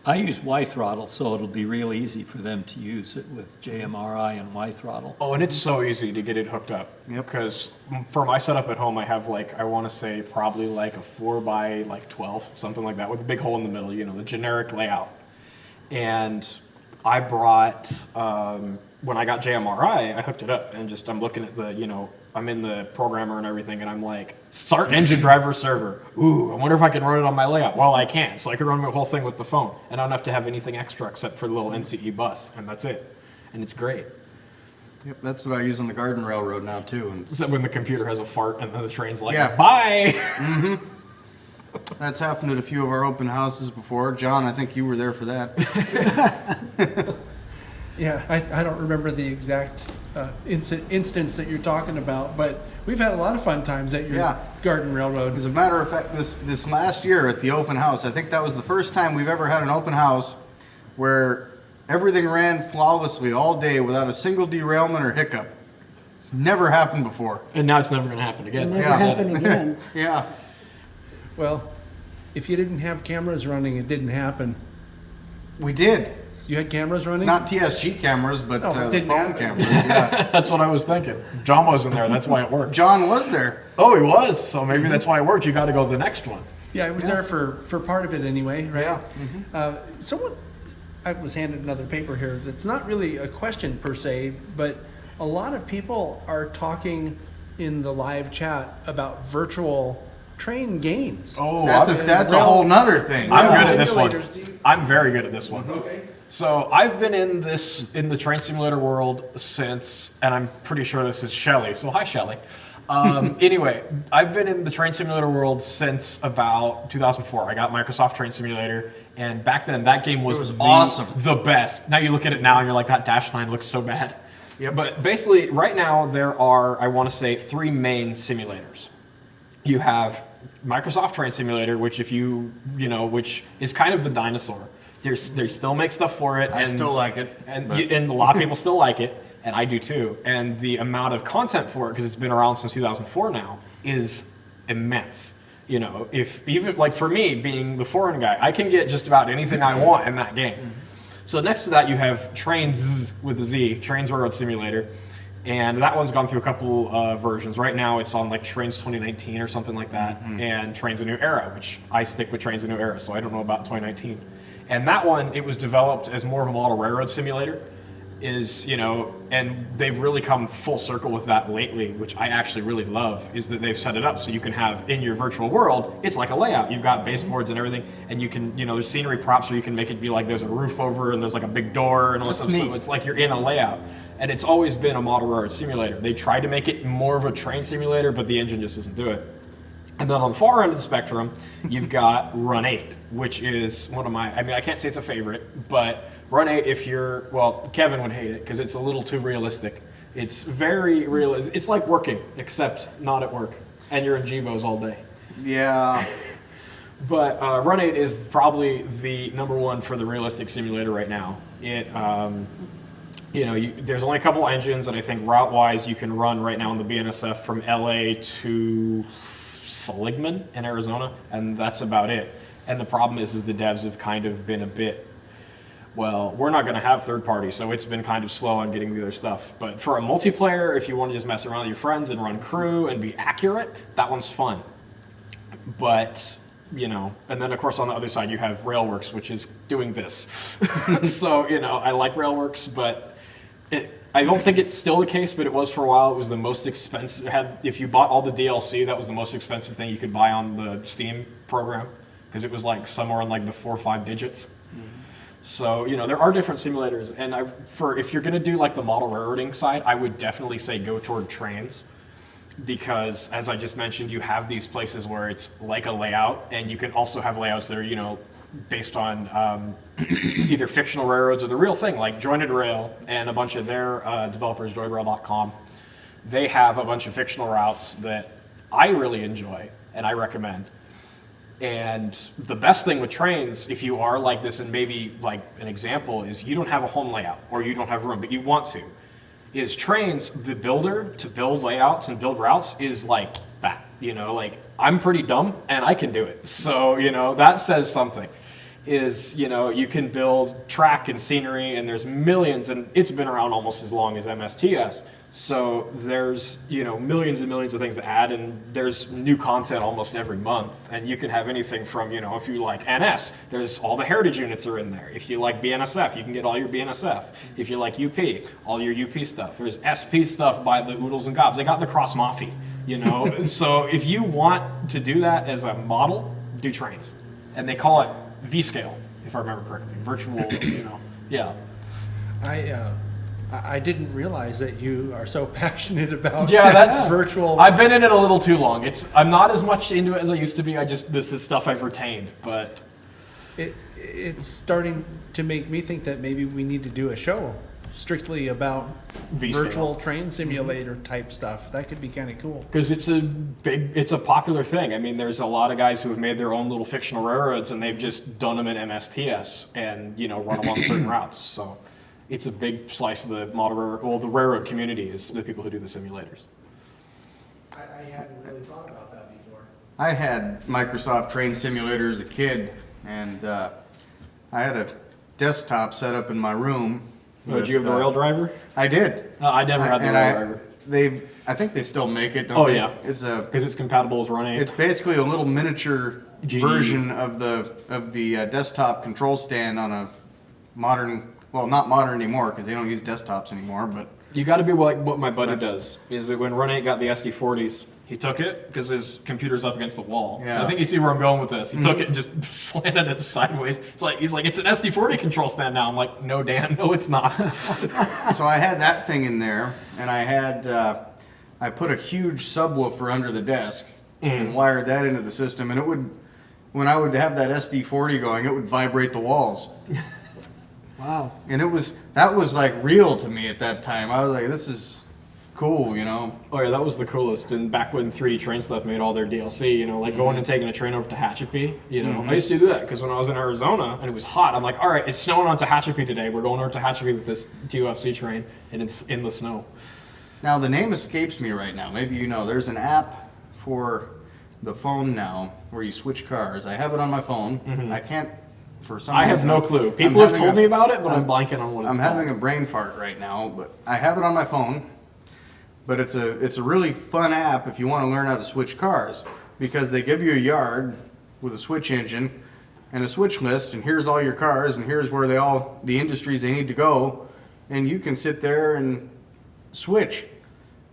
I use Y throttle, so it'll be real easy for them to use it with JMRI and Y throttle. Oh, and it's so easy to get it hooked up. Yep. Because for my setup at home, I have like, I want to say probably like a 4x12, something like that, with a big hole in the middle, you know, the generic layout. And I brought, when I got JMRI, I hooked it up, and just, I'm looking at the, you know, I'm in the programmer and everything, and I'm like, start engine driver server. Ooh, I wonder if I can run it on my layout. Well, I can, so I can run my whole thing with the phone, and I don't have to have anything extra except for the little NCE bus, and that's it. And it's great. Yep, that's what I use on the Garden Railroad now too. And Except when the computer has a fart, and then the train's like, Yeah. bye! that's happened at a few of our open houses before. John, I think you were there for that. Yeah, I don't remember the exact instance that you're talking about, but we've had a lot of fun times at your Garden Railroad. As a matter of fact, this last year at the open house, I think that was the first time we've ever had an open house where everything ran flawlessly all day without a single derailment or hiccup. It's never happened before. And now it's never going to happen again. It'll never happen again. Yeah. Well, if you didn't have cameras running, it didn't happen. We did. You had cameras running? Not TSG cameras, but Oh, it the didn't phone happen. cameras. Yeah. That's what I was thinking. John wasn't there, that's why it worked. John was there. Oh, he was, so maybe that's why it worked. You got to go to the next one. Yeah, I was there for part of it anyway, right? Yeah. Someone, I was handed another paper here that's not really a question per se, but a lot of people are talking in the live chat about virtual train games. Oh, That's a whole nother thing. I'm Yeah. good at this one. Simulators, do you- I'm very good at this one. Okay. So I've been in the train simulator world since, and I'm pretty sure this is Shelly. So hi, Shelly. Anyway, I've been in the train simulator world since about 2004. I got Microsoft Train Simulator, and back then that game was awesome. the best. Now you look at it now and you're like, that Dash 9 looks so bad. Yep. But basically, right now there are, I want to say, 3 main simulators. You have Microsoft Train Simulator, which which is kind of the dinosaur. They still make stuff for it. I still like it. And a lot of people still like it, and I do too. And the amount of content for it, because it's been around since 2004 now, is immense. If even like for me, being the foreign guy, I can get just about anything I want in that game. So next to that, you have Trains with the Z, Trains Railroad Simulator. And that one's gone through a couple versions. Right now, it's on like Trains 2019 or something like that, and Trains A New Era, which I stick with Trains A New Era, so I don't know about 2019. And that one, it was developed as more of a model railroad simulator, and they've really come full circle with that lately, which I actually really love, is that they've set it up so you can have in your virtual world, it's like a layout. You've got baseboards and everything, and you can, there's scenery props where you can make it be like there's a roof over and there's like a big door and all that stuff. So it's like you're in a layout. And it's always been a model railroad simulator. They tried to make it more of a train simulator, but the engine just doesn't do it. And then on the far end of the spectrum, you've got Run 8, which is one of my, I can't say it's a favorite, but Run 8, Kevin would hate it because it's a little too realistic. It's very realistic. It's like working, except not at work. And you're in GVOs all day. Yeah. But Run 8 is probably the #1 for the realistic simulator right now. It, there's only a couple engines, and I think route-wise you can run right now in the BNSF from LA to Seligman in Arizona, and that's about it. And the problem is the devs have kind of been a bit, we're not going to have third party, so it's been kind of slow on getting the other stuff. But for a multiplayer, if you want to just mess around with your friends and run crew and be accurate, that one's fun. But, and then of course on the other side you have Railworks, which is doing this. So, I like Railworks, but I don't think it's still the case, but it was for a while. It was the most expensive. If you bought all the DLC, that was the most expensive thing you could buy on the Steam program, because it was like somewhere in like the 4 or 5 digits. So, there are different simulators, and if you're going to do like the model railroading side, I would definitely say go toward trains, because as I just mentioned, you have these places where it's like a layout, and you can also have layouts that are, based on either fictional railroads or the real thing, like Jointed Rail and a bunch of their developers, joyrail.com. They have a bunch of fictional routes that I really enjoy and I recommend. And the best thing with trains, if you are like this, and maybe like an example is you don't have a home layout or you don't have room, but you want to, is trains, the builder to build layouts and build routes is like that. Like I'm pretty dumb and I can do it. So, that says something. Is, you can build track and scenery, and there's millions, and it's been around almost as long as MSTS. So there's, millions and millions of things to add, and there's new content almost every month. And you can have anything from, if you like NS, there's all the heritage units are in there. If you like BNSF, you can get all your BNSF. If you like UP, all your UP stuff. There's SP stuff by the Oodles and Gobs. They got the Cross Mafia, So if you want to do that as a model, do trains. And they call it V-scale, if I remember correctly. Virtual, yeah. I didn't realize that you are so passionate about that's virtual. I've been in it a little too long. I'm not as much into it as I used to be. This is stuff I've retained, but it's starting to make me think that maybe we need to do a show strictly about V-scale. Virtual train simulator type stuff. That could be kind of cool. Because it's a popular thing. I mean, there's a lot of guys who have made their own little fictional railroads, and they've just done them in MSTS and run them on certain routes. So it's a big slice of the the railroad community is the people who do the simulators. I hadn't really thought about that before. I had Microsoft Train Simulator as a kid, and I had a desktop set up in my room. Did you have the rail driver? I did. I never had the rail driver. I think they still make it. Don't they? Yeah. Because it's compatible with Run 8. It's basically a little miniature GE version of the desktop control stand on a modern well, not modern anymore because they don't use desktops anymore, but You got to be like what my buddy does. Is that when Run 8 got the SD40s, he took it because his computer's up against the wall. Yeah. So I think you see where I'm going with this. He took it and just slanted it sideways. He's like, it's an SD40 control stand now. I'm like, no, Dan, no, it's not. so I had that thing in there, and I put a huge subwoofer under the desk and wired that into the system, and it would, when I would have that SD40 going, it would vibrate the walls. Wow. And that was like real to me at that time. I was like, this is cool, you know. Oh yeah, that was the coolest. And back when 3D Train Stuff made all their DLC, you know, like going and taking a train over to Tehachapi, you know. I used to do that because when I was in Arizona and it was hot, I'm like, all right, it's snowing on Tehachapi today. We're going over to Tehachapi with this TUFC train, and it's in the snow. Now the name escapes me right now. Maybe you know. There's an app for the phone now where you switch cars. I have it on my phone. I can't. For some I have reason, no clue. People have told me about it, but I'm blanking on what it's I'm called. having a brain fart right now, but I have it on my phone. But it's a really fun app if you want to learn how to switch cars, because they give you a yard with a switch engine and a switch list, and here's all your cars, and here's where the industries they need to go, and you can sit there and switch.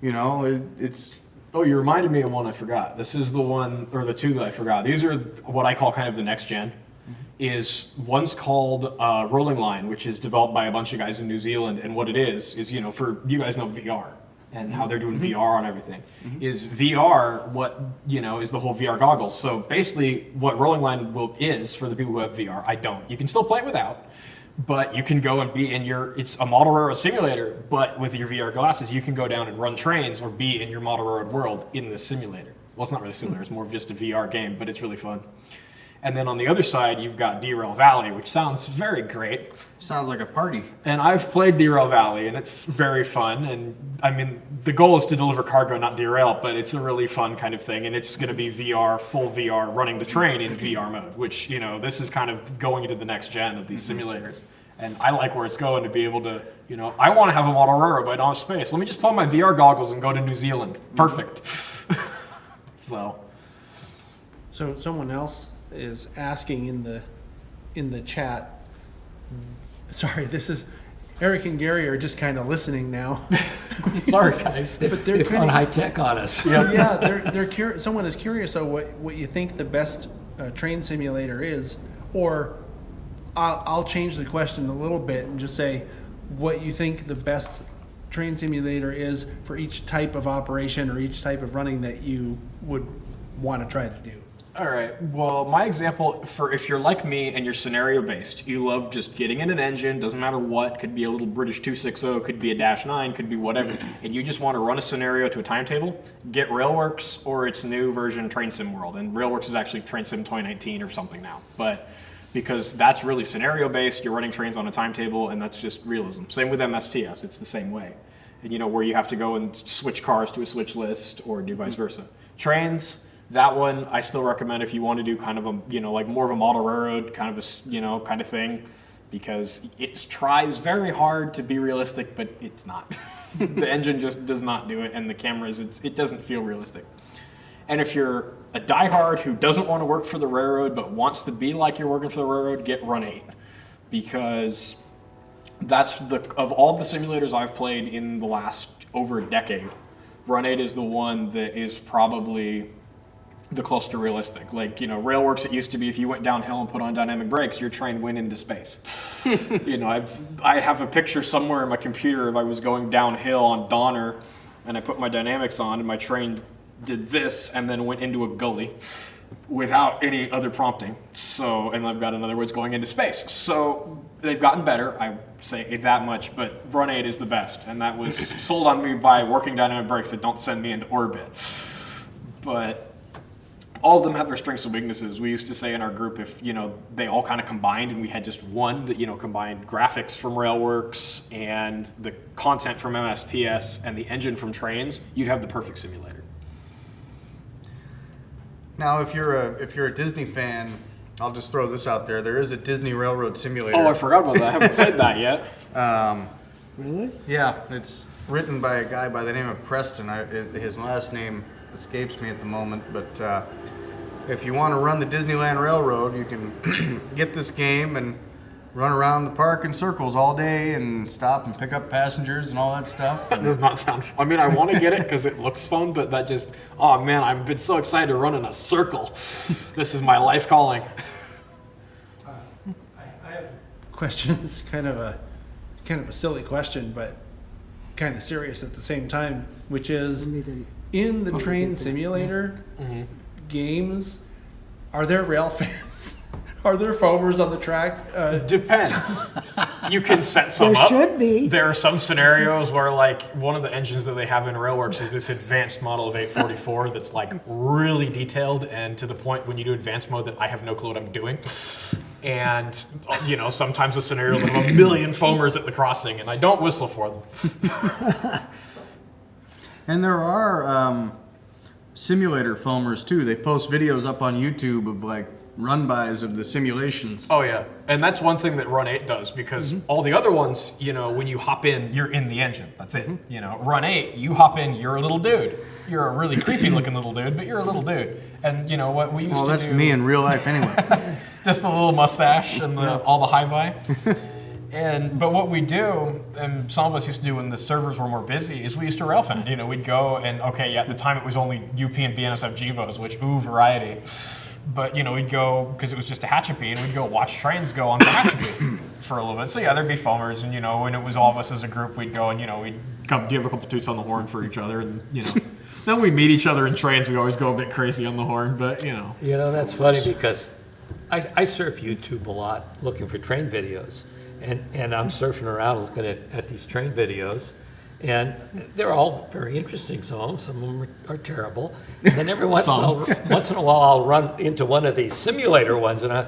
You know, it's. Oh, you reminded me of one I forgot. This is the one, or the two that I forgot. These are what I call kind of the next gen. Is one's called Rolling Line, which is developed by a bunch of guys in New Zealand, and what it is, you know, for you guys know VR and how they're doing VR on everything. Is VR what, you know, is the whole VR goggles. So basically what Rolling Line is for the people who have VR, I don't. You can still play it without, but you can go and be in it's a model railroad simulator, but with your VR glasses, you can go down and run trains or be in your model railroad world in the simulator. Well, it's not really a simulator, it's more of just a VR game, but it's really fun. And then on the other side, you've got Derail Valley, which sounds very great. Sounds like a party. And I've played Derail Valley, and it's very fun. And I mean, the goal is to deliver cargo, not derail, but it's a really fun kind of thing. And it's going to be VR, full VR, running the train in VR mode, which, you know, this is kind of going into the next gen of these simulators. And I like where it's going to be able to, you know, I want to have a model railroad, but I don't have space. Let me just put on my VR goggles and go to New Zealand. Perfect. So someone else is asking in the chat. Sorry, this is Eric and Gary are just kind of listening now. sorry, guys. But They've gone high tech on us. Yeah, they're curious. Someone is curious of what you think the best train simulator is, or I'll change the question a little bit and just say what you think the best train simulator is for each type of operation or each type of running that you would want to try to do. All right. Well, my example for if you're like me and you're scenario based, you love just getting in an engine, doesn't matter what, could be a little British 260, could be a Dash 9, could be whatever, and you just want to run a scenario to a timetable, get Railworks or its new version Train Sim World. And Railworks is actually Train Sim 2019 or something now. But because that's really scenario based, you're running trains on a timetable, and that's just realism. Same with MSTS, it's the same way. And you know, where you have to go and switch cars to a switch list or do vice versa. Trains, that one I still recommend if you want to do kind of a, you know, like more of a model railroad kind of a, you know, kind of thing, because it tries very hard to be realistic, but it's not. The engine just does not do it, and the cameras, it doesn't feel realistic. And if you're a diehard who doesn't want to work for the railroad but wants to be like you're working for the railroad, get Run 8, because that's of all the simulators I've played in the last over a decade, Run 8 is the one that is probably the closest to realistic. Like, you know, Railworks, it used to be if you went downhill and put on dynamic brakes, your train went into space. You know, I have a picture somewhere in my computer of I was going downhill on Donner and I put my dynamics on and my train did this and then went into a gully without any other prompting. So, and I've got another was going into space. So they've gotten better, I say that much, but Run 8 is the best. And that was sold on me by working dynamic brakes that don't send me into orbit. But all of them have their strengths and weaknesses. We used to say in our group, if, you know, they all kind of combined and we had just one that, you know, combined graphics from Railworks and the content from MSTS and the engine from trains, you'd have the perfect simulator. Now, if you're a Disney fan, I'll just throw this out there. There is a Disney Railroad Simulator. Oh, I forgot about that. I haven't played that yet. Really? Yeah, it's written by a guy by the name of Preston. His last name escapes me at the moment, but if you want to run the Disneyland Railroad, you can get this game, and run around the park in circles all day and stop and pick up passengers and all that stuff. That does not sound fun. I mean, I want to get it because it looks fun, but that just, oh man, I've been so excited to run in a circle. This is my life calling. I have a question. It's kind of a silly question, but kind of serious at the same time, which is in the train simulator games, are there rail fans? Are there foamers on the track? Depends. You can set some There up. should be. There are some scenarios where, like, one of the engines that they have in Railworks is this advanced model of 844 that's, like, really detailed and to the point when you do advanced mode that I have no clue what I'm doing. And, you know, sometimes the scenarios have a million foamers at the crossing, and I don't whistle for them. And there are simulator foamers too. They post videos up on YouTube of like run-bys of the simulations. Oh, yeah. And that's one thing that Run 8 does, because all the other ones, you know, when you hop in, you're in the engine. That's it. You know, Run 8, you hop in, you're a little dude. You're a really creepy looking little dude, but you're a little dude. And, you know, what we used to do... Well, that's me in real life anyway. Just the little mustache and all the hi-fi. But what we do, and some of us used to do when the servers were more busy, is we used to railfan. You know, we'd go and, okay, yeah, at the time it was only UP and BNSF GEVOs, which, variety. But, you know, we'd go, because it was just a Hatchapee, and we'd go watch trains go on the Hatchapee for a little bit. So, yeah, there'd be foamers, and, you know, when it was all of us as a group, we'd go and, you know, we'd give a couple toots on the horn for each other, and, you know. Then we meet each other in trains, we always go a bit crazy on the horn, but, you know. You know, that's funny because I surf YouTube a lot looking for train videos. And I'm surfing around looking at these train videos. And they're all very interesting, some of them are terrible. And then every once in a while I'll run into one of these simulator ones and I'll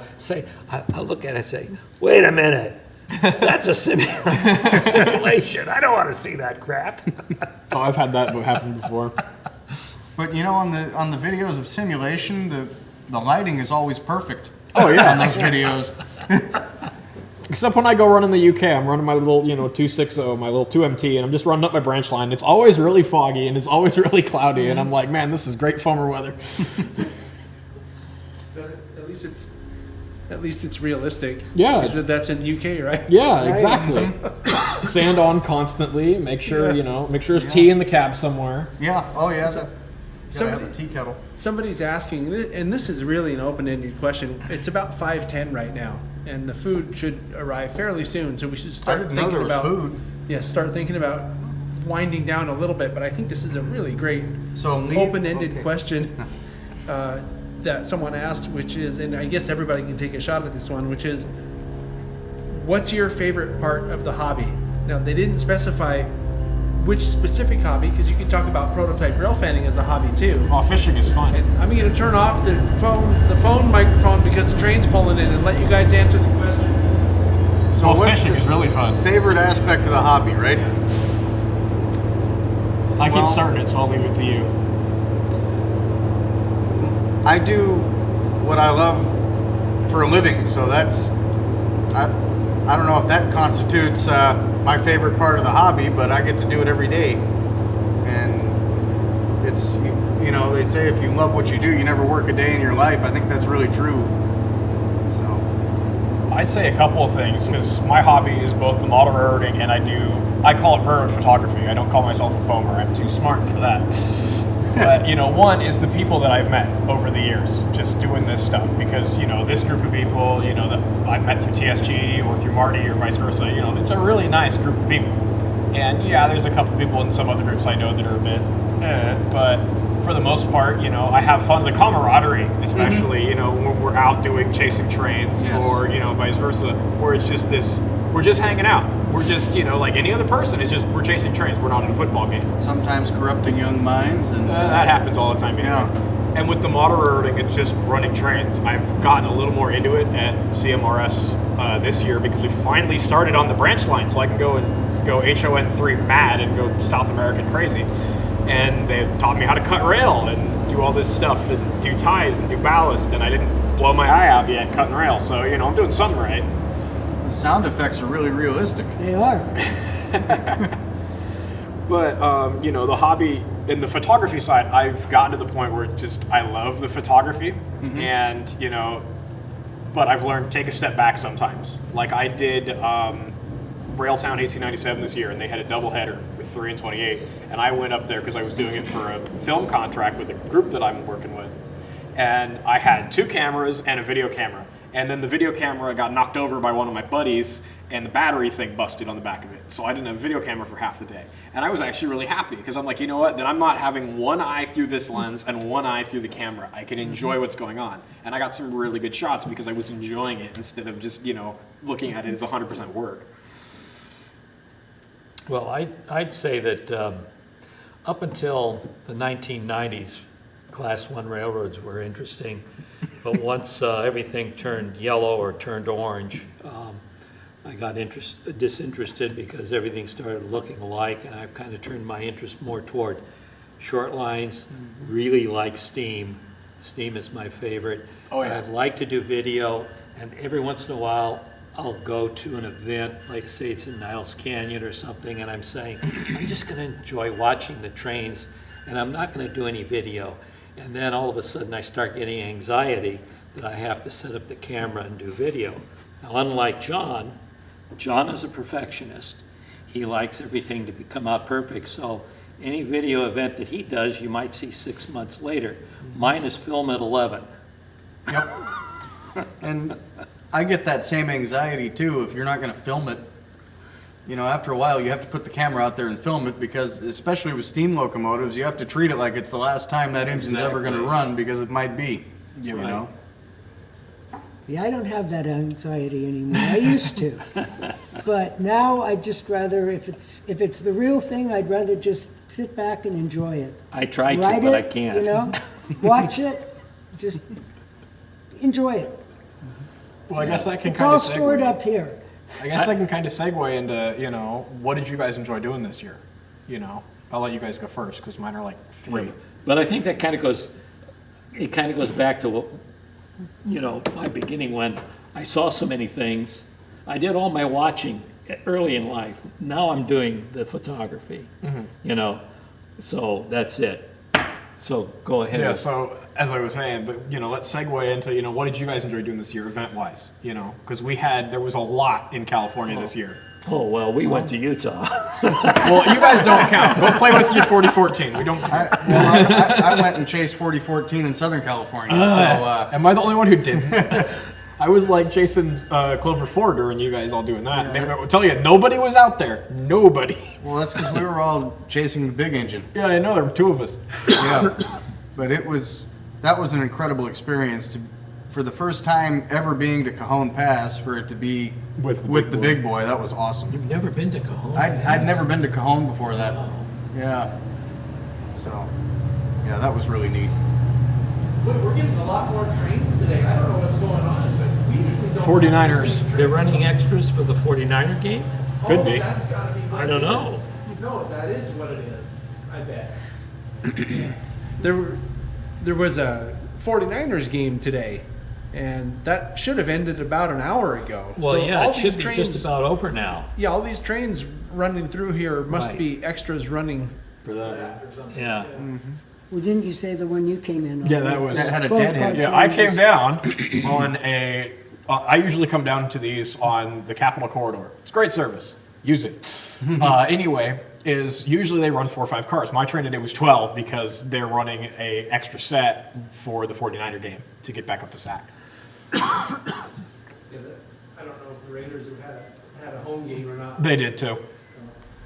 look at it and say, wait a minute, that's a simulation. I don't want to see that crap. Oh, I've had that happen before. But you know, on the videos of simulation, the lighting is always perfect. Oh yeah, on those videos. Except when I go run in the UK, I'm running my little, 260, my little 2MT, and I'm just running up my branch line. It's always really foggy and it's always really cloudy, and I'm like, man, this is great foamer weather. But at least it's realistic. Yeah. Because that's in UK, right? Yeah, exactly. Sand on constantly. Make sure there's tea in the cab somewhere. Yeah. Oh yeah. Gotta have Somebody, a tea kettle. somebody's asking, and this is really an open-ended question. It's about 5:10 right now, and the food should arrive fairly soon. So we should I start didn't know thinking there was about food. Yeah, start thinking about winding down a little bit. But I think this is a really great open-ended question that someone asked, which is, and I guess everybody can take a shot at this one, which is, what's your favorite part of the hobby? Now, they didn't specify which specific hobby, because you could talk about prototype rail fanning as a hobby too. Oh, fishing is fun. And I'm going to turn off the phone microphone because the train's pulling in, and let you guys answer the question. So what's fishing the is really fun. favorite aspect of the hobby, right? I keep starting it, so I'll leave it to you. I do what I love for a living, so that's I don't know if that constitutes my favorite part of the hobby, but I get to do it every day. And it's, they say if you love what you do, you never work a day in your life. I think that's really true. So I'd say a couple of things, because my hobby is both the model railroading and I call it railroad photography. I don't call myself a foamer. I'm too smart for that. But, one is the people that I've met over the years just doing this stuff, because, this group of people, that I've met through TSG or through Marty or vice versa, it's a really nice group of people. And yeah, there's a couple people in some other groups I know that are a bit, but for the most part, I have fun. The camaraderie, especially, when we're out chasing trains or, vice versa, where it's just we're just hanging out. We're just, like any other person, it's just we're chasing trains. We're not in a football game. sometimes corrupting young minds and That happens all the time. Anyway. Yeah. And with the model railroading, it's just running trains. I've gotten a little more into it at CMRS this year because we finally started on the branch line, so I can go HON3 mad and go South American crazy. And they taught me how to cut rail and do all this stuff and do ties and do ballast, and I didn't blow my eye out yet cutting rail, so I'm doing something right. sound effects are really realistic. They are. But the hobby in the photography side, I've gotten to the point where I love the photography, and but I've learned take a step back sometimes. Like I did Railtown 1897 this year, and they had a doubleheader with 3 and 28, and I went up there because I was doing it for a film contract with a group that I'm working with, and I had 2 cameras and a video camera, and then the video camera got knocked over by one of my buddies, and the battery thing busted on the back of it, so I didn't have a video camera for half the day, and I was actually really happy because I'm like, you know what, then I'm not having one eye through this lens and one eye through the camera. I can enjoy what's going on, and I got some really good shots because I was enjoying it instead of just, you know, looking at it as 100% work. Well, I'd say that up until the 1990s, Class 1 railroads were interesting, but once everything turned yellow or turned orange, I got disinterested because everything started looking alike, and I've kind of turned my interest more toward short lines. Really like steam. Steam is my favorite. Oh, yeah. I'd like to do video, and every once in a while, I'll go to an event, like say it's in Niles Canyon or something, and I'm saying, I'm just gonna enjoy watching the trains, and I'm not gonna do any video. And then all of a sudden I start getting anxiety that I have to set up the camera and do video. Now, unlike John is a perfectionist. He likes everything to come out perfect, so any video event that he does, you might see 6 months later. Mine is film at 11. Yep. And I get that same anxiety too if you're not going to film it. You know, after a while you have to put the camera out there and film it because, especially with steam locomotives, you have to treat it like it's the last time that engine's ever going to run because it might be. You know? Yeah, I don't have that anxiety anymore. I used to. But now I'd just rather, if it's the real thing, I'd rather just sit back and enjoy it. I try to, Write but I it, can't. You know, watch it, just enjoy it. Well, I guess that can It's kind all of stored segue. up here. I guess that can kind of segue into, you know, what did you guys enjoy doing this year? You know, I'll let you guys go first because mine are like 3. But I think that kind of goes back to what, you know, my beginning when I saw so many things. I did all my watching early in life. Now I'm doing the photography, you know, so that's it. So go ahead. Yeah, so as I was saying, but, you know, let's segue into, you know, what did you guys enjoy doing this year event-wise? You know, because there was a lot in California this year. Oh, well, we went to Utah. Well, you guys don't count. Go play with your 4014. We don't count. I went and chased 4014 in Southern California. Am I the only one who didn't? I was like Jason Clover Ford during you guys all doing that. Yeah. I'll tell you, nobody was out there. Nobody. Well, that's because we were all chasing the big engine. Yeah, I know. There were 2 of us. Yeah, but that was an incredible experience for the first time ever being to Cajon Pass, for it to be with the big boy. That was awesome. You've never been to Cajon? I'd never been to Cajon before that. Yeah. So, yeah, that was really neat. We're getting a lot more trains today. I don't know what's going on, but we usually don't. 49ers. They're running extras for the 49er game? Could be. That's gotta be. I don't know. No, that is what it is. I bet. There was a 49ers game today, and that should have ended about an hour ago. Well, So yeah, all it should these be trains- just about over now. Yeah, all these trains running through here must Right. be extras running. For that. Yeah. Well, didn't you say the one you came in on? Yeah, that was. That had a 12 deadhead. Yeah, I came down on a. I usually come down to these on the Capitol Corridor. It's great service. Use it. Anyway, is usually they run 4 or 5 cars. My train today was 12 because they're running a extra set for the 49er game to get back up to SAC. Yeah, I don't know if the Raiders have had a home game or not. They did too.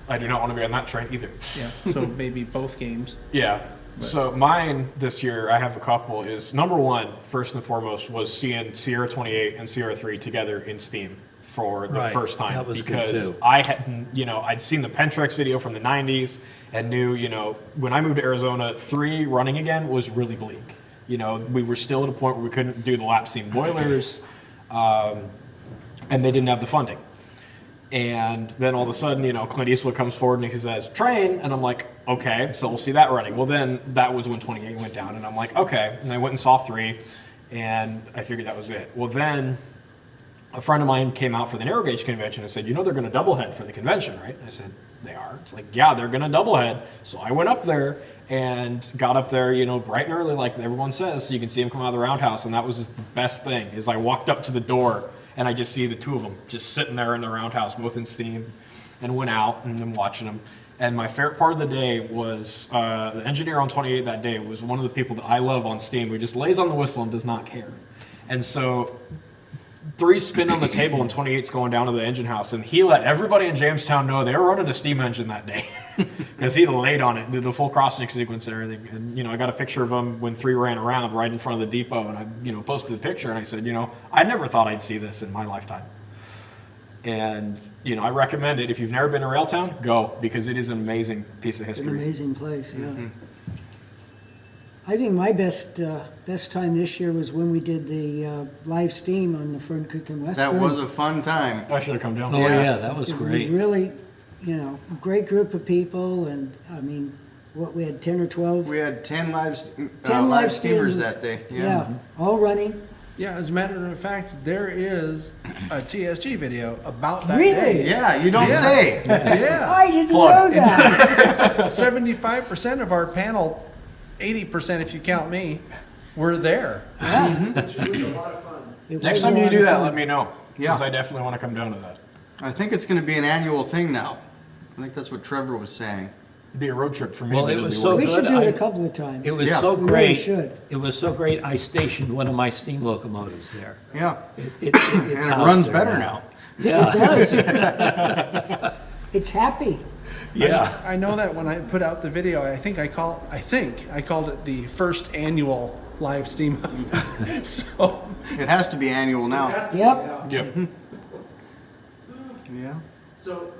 I do not want to be on that train either. Yeah, so maybe both games. Yeah. So mine this year, I have a couple, is number one, first and foremost, was seeing Sierra 28 and Sierra 3 together in Steam for the Right. first time. That was good, because too. I hadn't, you know, I'd seen the Pentrex video from the 90s and knew, you know, when I moved to Arizona, 3 running again was really bleak. You know, we were still at a point where we couldn't do the lap steam boilers, and they didn't have the funding. And then all of a sudden, you know, Clint Eastwood comes forward and he says, train. And I'm like, okay, so we'll see that running. Well, then that was when 28 went down. And I'm like, okay. And I went and saw 3, and I figured that was it. Well, then a friend of mine came out for the narrow gauge convention and said, you know, they're going to doublehead for the convention, right? And I said, they are? It's like, yeah, they're going to doublehead. So I went up there, and got up there, bright and early, like everyone says, so you can see them come out of the roundhouse, and that was just the best thing, is I walked up to the door, and I just see the two of them just sitting there in the roundhouse, both in steam, and went out, and then watching them. And my favorite part of the day was the engineer on 28 that day was one of the people that I love on steam, who just lays on the whistle and does not care. And so 3 spin on the table and 28's going down to the engine house, and he let everybody in Jamestown know they were running a steam engine that day because he laid on it, did the full crossing sequence and everything. And I got a picture of him when 3 ran around right in front of the depot, and I posted the picture, and I said, I never thought I'd see this in my lifetime. And I recommend it. If you've never been to Railtown, go, because it is an amazing piece of It's history. an amazing place, yeah. I think my best time this year was when we did the live steam on the Fern Creek and West That Fern. was a fun time. I should have come down. Oh, yeah, that was It great. Really, great group of people, and I mean, we had 10 or 12? We had 10 live 10 live steamers that day. Yeah, all running. Yeah, as a matter of fact, there is a TSG video about that Really? day. Yeah, you don't say. Yeah. I didn't Plug. know that. 75% of our panel, 80% if you count me, were there. It was a lot of fun. It Next was time a you lot do of that, fun. let me know, because Yeah. I definitely want to come down to that. I think it's going to be an annual thing now. I think that's what Trevor was saying. It'd be a road trip for me. Well, but it it'll was be so worth We it. should good. do it I- a couple of times. It was Yeah. so We really great. should. It was so great. I stationed one of my steam locomotives there. Yeah. It's And it housed runs there better now. Yeah, It does. It's happy. yeah. I know that when I put out the video, I think I called it the first annual live steam. So It has to be annual now. Yep. Yep. Yeah. So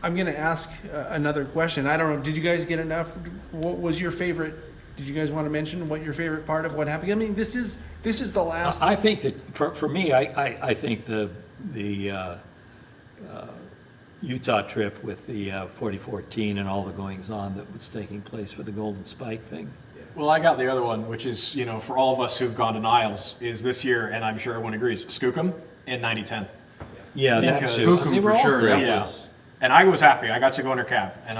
I'm going to ask another question. I don't know. Did you guys get enough? What was your favorite? Did you guys want to mention what your favorite part of what happened? I mean, this is the last. I think that for me, I think the Utah trip with the 4014 and all the goings on that was taking place for the Golden Spike thing. Well, I got the other one, which is, for all of us who've gone to Niles, is this year, and I'm sure everyone agrees, Skookum in 9010. Yeah, Because- that's Skookum for sure. That Yeah. was. And I was happy. I got to go under cab. And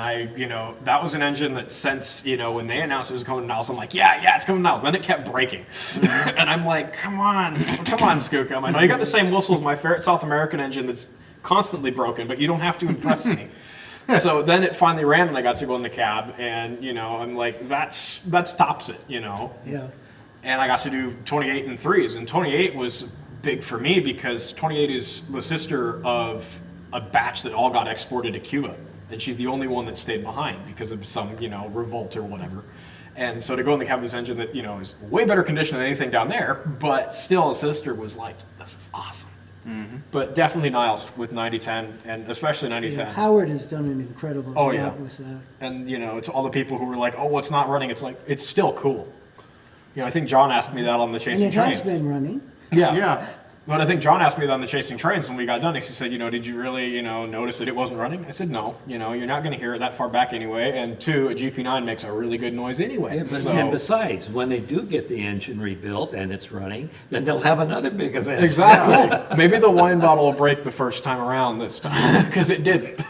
that was an engine that since, when they announced it was coming to Niles, I'm like, yeah, it's coming to Niles. Then it kept breaking. And I'm like, come on, Skookum. I know you got the same whistle as my favorite South American engine that's constantly broken, but you don't have to impress me. So then it finally ran and I got to go in the cab. And, I'm like, that stops it, Yeah. And I got to do 28 and 3s. And 28 was big for me because 28 is the sister of a batch that all got exported to Cuba. And she's the only one that stayed behind because of some, revolt or whatever. And so to go in the cab of this engine that, is way better condition than anything down there, but still a sister was like, this is awesome. Mm-hmm. But definitely Niles with 9010 and especially 9010. Howard has done an incredible Oh, job yeah. with that. And, it's all the people who were like, oh, it's not running. It's like, it's still cool. I think John asked me that on the And Chasing it Trains. has been running. Yeah. Yeah. But I think John asked me that on the Chasing Trains when we got done. He said, did you really, notice that it wasn't running? I said, no. You're not going to hear it that far back anyway. And 2, a GP9 makes a really good noise anyway. Yeah, but, So- and besides, when they do get the engine rebuilt and it's running, then they'll have another big event. Exactly. Maybe the wine bottle will break the first time around this time because it didn't.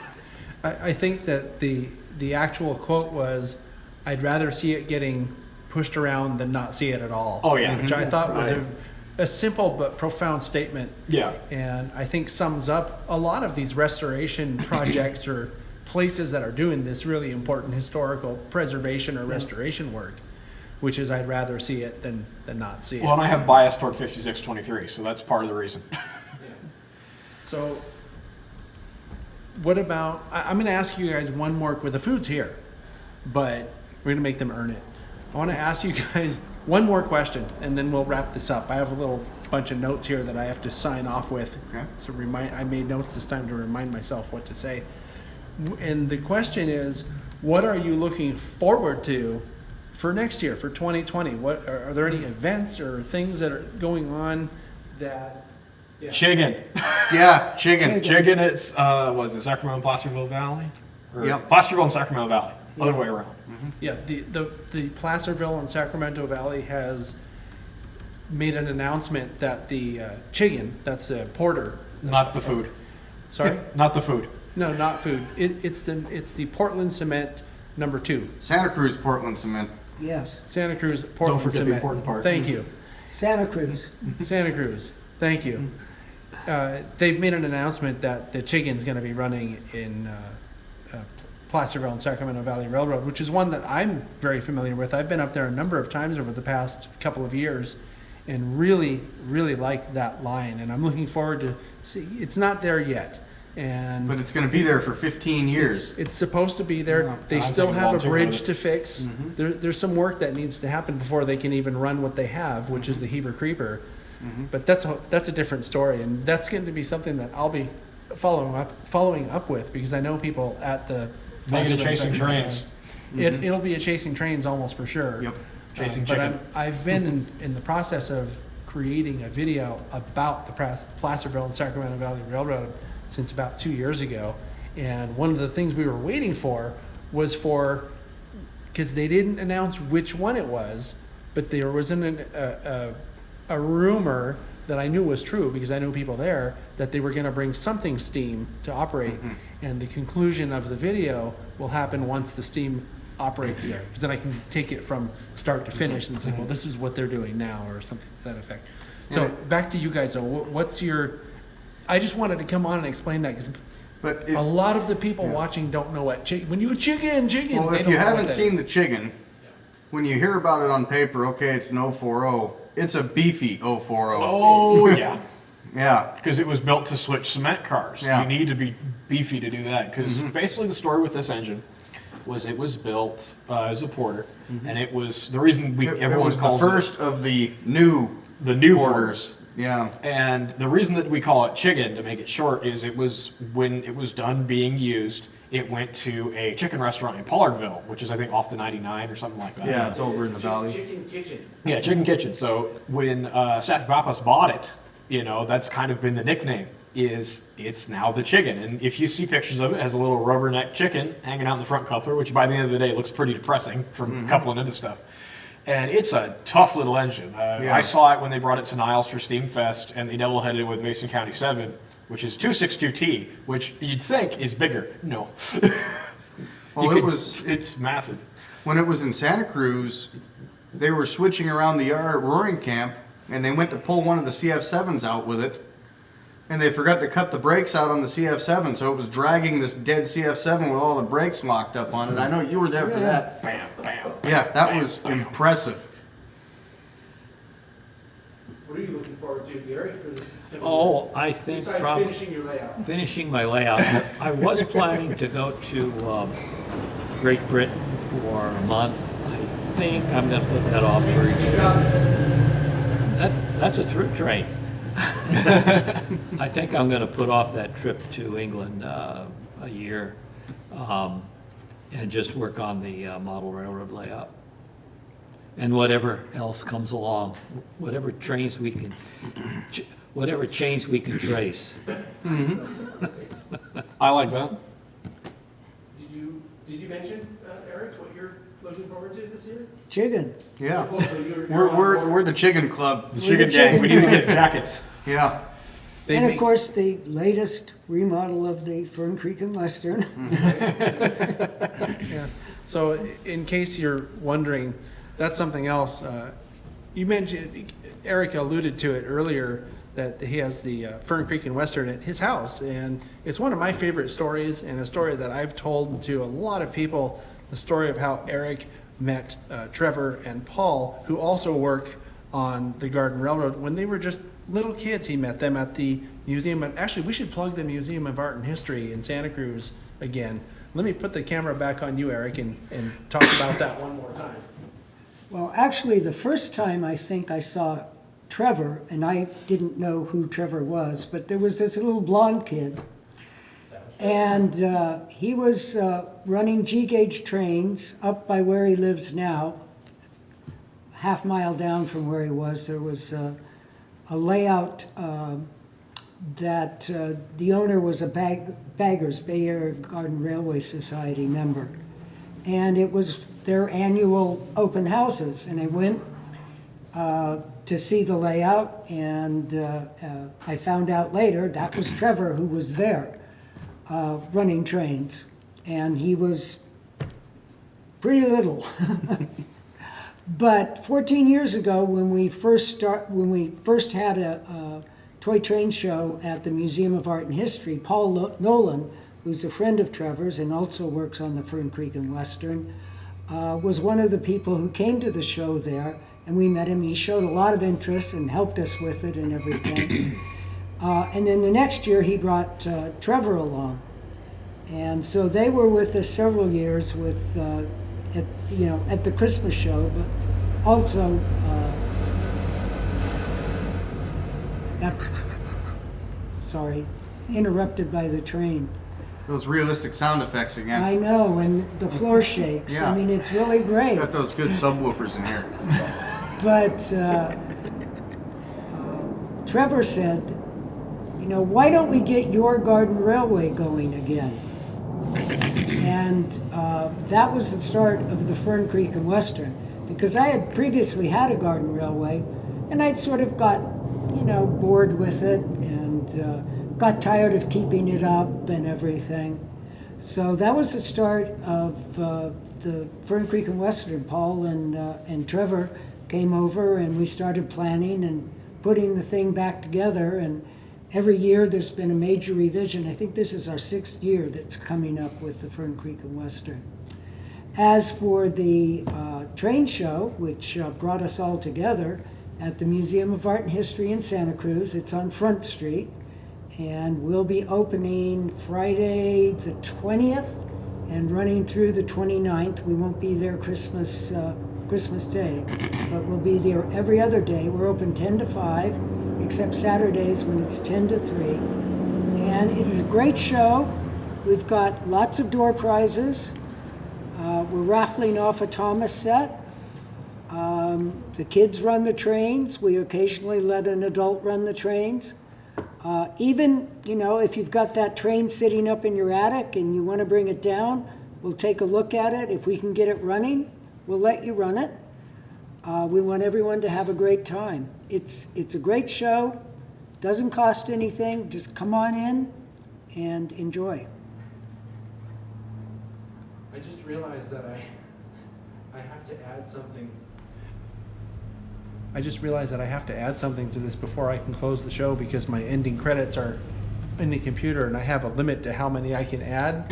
I think that the actual quote was, "I'd rather see it getting pushed around than not see it at all." Oh, yeah. Which I thought was Right. a simple but profound statement. Yeah. And I think sums up a lot of these restoration projects or places that are doing this really important historical preservation or restoration work, which is I'd rather see it than not see it. Well, and I have bias toward 5623, so that's part of the reason. So what about, I'm going to ask you guys one more, with the food's here, but we're going to make them earn it. I want to ask you guys one more question, and then we'll wrap this up. I have a little bunch of notes here that I have to sign off with. Okay. So I made notes this time to remind myself what to say. And the question is, what are you looking forward to for next year, for 2020? What are there any events or things that are going on that? Chiggin. Yeah, chicken. Chiggin is, was it Sacramento and Placerville Valley? Or Yep. Placerville and Sacramento Valley. Other way around. Yeah, the Placerville and Sacramento Valley has made an announcement that the chiggin, that's a porter. Not the food. Sorry? Not the food. No, not food. It's the Portland cement number 2. Santa Cruz, Portland cement. Yes, Santa Cruz, Portland forget the Cement. important part. Thank you. Santa Cruz. Santa Cruz. Thank you. They've made an announcement that the Chicken's going to be running in Placerville and Sacramento Valley Railroad, which is one that I'm very familiar with. I've been up there a number of times over the past couple of years and really, really like that line. And I'm looking forward to see. It's not there yet. But it's going to be there for 15 years. It's supposed to be there. Yeah. They I'm still taking have a volunteer bridge on it. to fix. There's some work that needs to happen before they can even run what they have, which is the Heber Creeper. But that's a different story, and that's going to be something that I'll be following up with, because I know people at the Making it chasing trains. It'll be a chasing trains almost for sure. Yep. Chasing But chicken. I've been in the process of creating a video about the Placerville and Sacramento Valley Railroad since about 2 years ago. And one of the things we were waiting for was because they didn't announce which one it was, but there was a rumor that I knew was true because I know people there, that they were going to bring something steam to operate. And the conclusion of the video will happen once the steam operates there. Because then I can take it from start to finish and say, well, this is what they're doing now, or something to that effect. So back to you guys, though. What's your... I just wanted to come on and explain that, because But a lot of the people watching don't know what when you chicken. well, they if don't you know what haven't that seen is. the chicken, when you hear about it on paper, okay, it's an 040. It's a beefy 040. Oh, yeah. Yeah. Because it was built to switch cement cars. Yeah. You need to be beefy to do that. Because basically the story with this engine was it was built as a porter, and it was the reason It everyone was the calls first of the new the new porters. Yeah. And the reason that we call it chicken, to make it short, is it was when it was done being used, it went to a chicken restaurant in Pollardville, which is I think off the 99 or something like that. Yeah, it's over in the valley. Chicken kitchen. Yeah, Chicken Kitchen. So when Seth Pappas bought it, that's kind of been the nickname. It's now the Chicken, and if you see pictures of it, it has a little rubberneck chicken hanging out in the front coupler, which by the end of the day looks pretty depressing from coupling into stuff. And it's a tough little engine. I saw it when they brought it to Niles for Steam Fest, and they double-headed with Mason County 7, which is 262T, which you'd think is bigger. No. Well, It's massive. when it was in Santa Cruz, they were switching around the yard at Roaring Camp, and they went to pull one of the CF7s out with it, and they forgot to cut the brakes out on the CF7, so it was dragging this dead CF7 with all the brakes locked up on it. I know you were there for that. Bam, bam. Yeah, that was impressive. What are you looking forward to, Gary, for this? Oh, I think Besides probably finishing your layout. finishing my layout. I was planning to go to Great Britain for a month. I think I'm going to put that off for a year. That's a through train. I think I'm going to put off that trip to England a year and just work on the model railroad layout. And whatever else comes along, whatever chains we can trace. I like that. Did you mention, Eric, what you're looking forward to this year? Chicken. Yeah. Oh, so you're on board. We're the Chicken Club. The Chicken Gang. We need to get jackets. Yeah. They And make- of course, the latest remodel of the Fern Creek and Western. Yeah. So in case you're wondering, that's something else. You mentioned, Eric alluded to it earlier, that he has the Fern Creek and Western at his house. And it's one of my favorite stories, and a story that I've told to a lot of people, the story of how Eric met Trevor and Paul, who also work on the Garden Railroad. When they were just little kids, he met them at the Museum of, actually, we should plug the Museum of Art and History in Santa Cruz again. Let me put the camera back on you, Eric, and talk about that one more time. Well, actually, the first time I think I saw Trevor, and I didn't know who Trevor was, but there was this little blonde kid. And he was running G-gauge trains up by where he lives now. Half mile down from where he was, there was a layout that the owner was a Baggers, Bay Area Garden Railway Society member. And it was their annual open houses, and I went to see the layout, and I found out later that was Trevor who was there running trains. And he was pretty little. But 14 years ago, when we first had a toy train show at the Museum of Art and History, Paul Nolan, who's a friend of Trevor's and also works on the Fern Creek and Western, was one of the people who came to the show there, and we met him. He showed a lot of interest and helped us with it and everything. And then the next year, he brought Trevor along. And so they were with us several years with, at the Christmas show, but also, sorry, interrupted by the train. Those realistic sound effects again. I know, and the floor shakes. Yeah. I mean, it's really great. Got those good subwoofers in here. But Trevor said, why don't we get your garden railway going again? And that was the start of the Fern Creek and Western, because I had previously had a garden railway, and I'd sort of got, bored with it and got tired of keeping it up and everything. So that was the start of the Fern Creek and Western. Paul and Trevor came over, and we started planning and putting the thing back together. And every year there's been a major revision. I think this is our 6th year that's coming up with the Fern Creek and Western. As for the train show, which brought us all together at the Museum of Art and History in Santa Cruz, it's on Front Street, and we'll be opening Friday the 20th and running through the 29th. We won't be there Christmas Day, but we'll be there every other day. We're open 10 to 5, except Saturdays when it's 10 to 3. And it is a great show. We've got lots of door prizes. We're raffling off a Thomas set. The kids run the trains. We occasionally let an adult run the trains. Even, if you've got that train sitting up in your attic and you want to bring it down, we'll take a look at it. If we can get it running, we'll let you run it. We want everyone to have a great time. It's a great show. Doesn't cost anything. Just come on in and enjoy. I just realized that I have to add something. I just realized that I have to add something to this before I can close the show, because my ending credits are in the computer and I have a limit to how many I can add.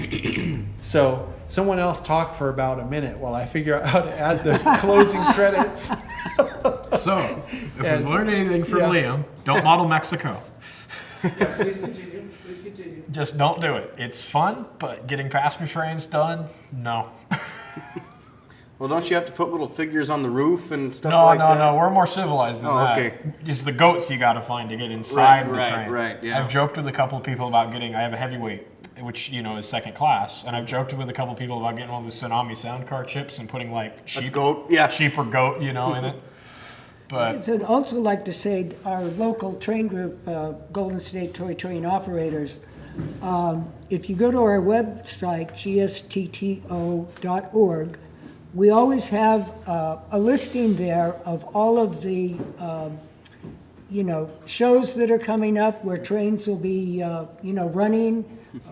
So someone else talk for about a minute while I figure out how to add the closing credits. So, if we've learned anything from Liam, don't model Mexico. Yeah, please continue. Please continue. Just don't do it. It's fun, but getting passenger trains done, no. Well, don't you have to put little figures on the roof and stuff like that? No. We're more civilized than that. Okay. It's the goats you got to find to get inside the train. Right, yeah. I've joked with a couple of people about getting. I have a heavyweight, which is second class, and I've joked with a couple of people about getting one of the Tsunami sound car chips and putting like sheep or goat, in it. But I'd also like to say our local train group, Golden State Toy Train Operators, if you go to our website, gstto.org, we always have a listing there of all of the, shows that are coming up, where trains will be, running,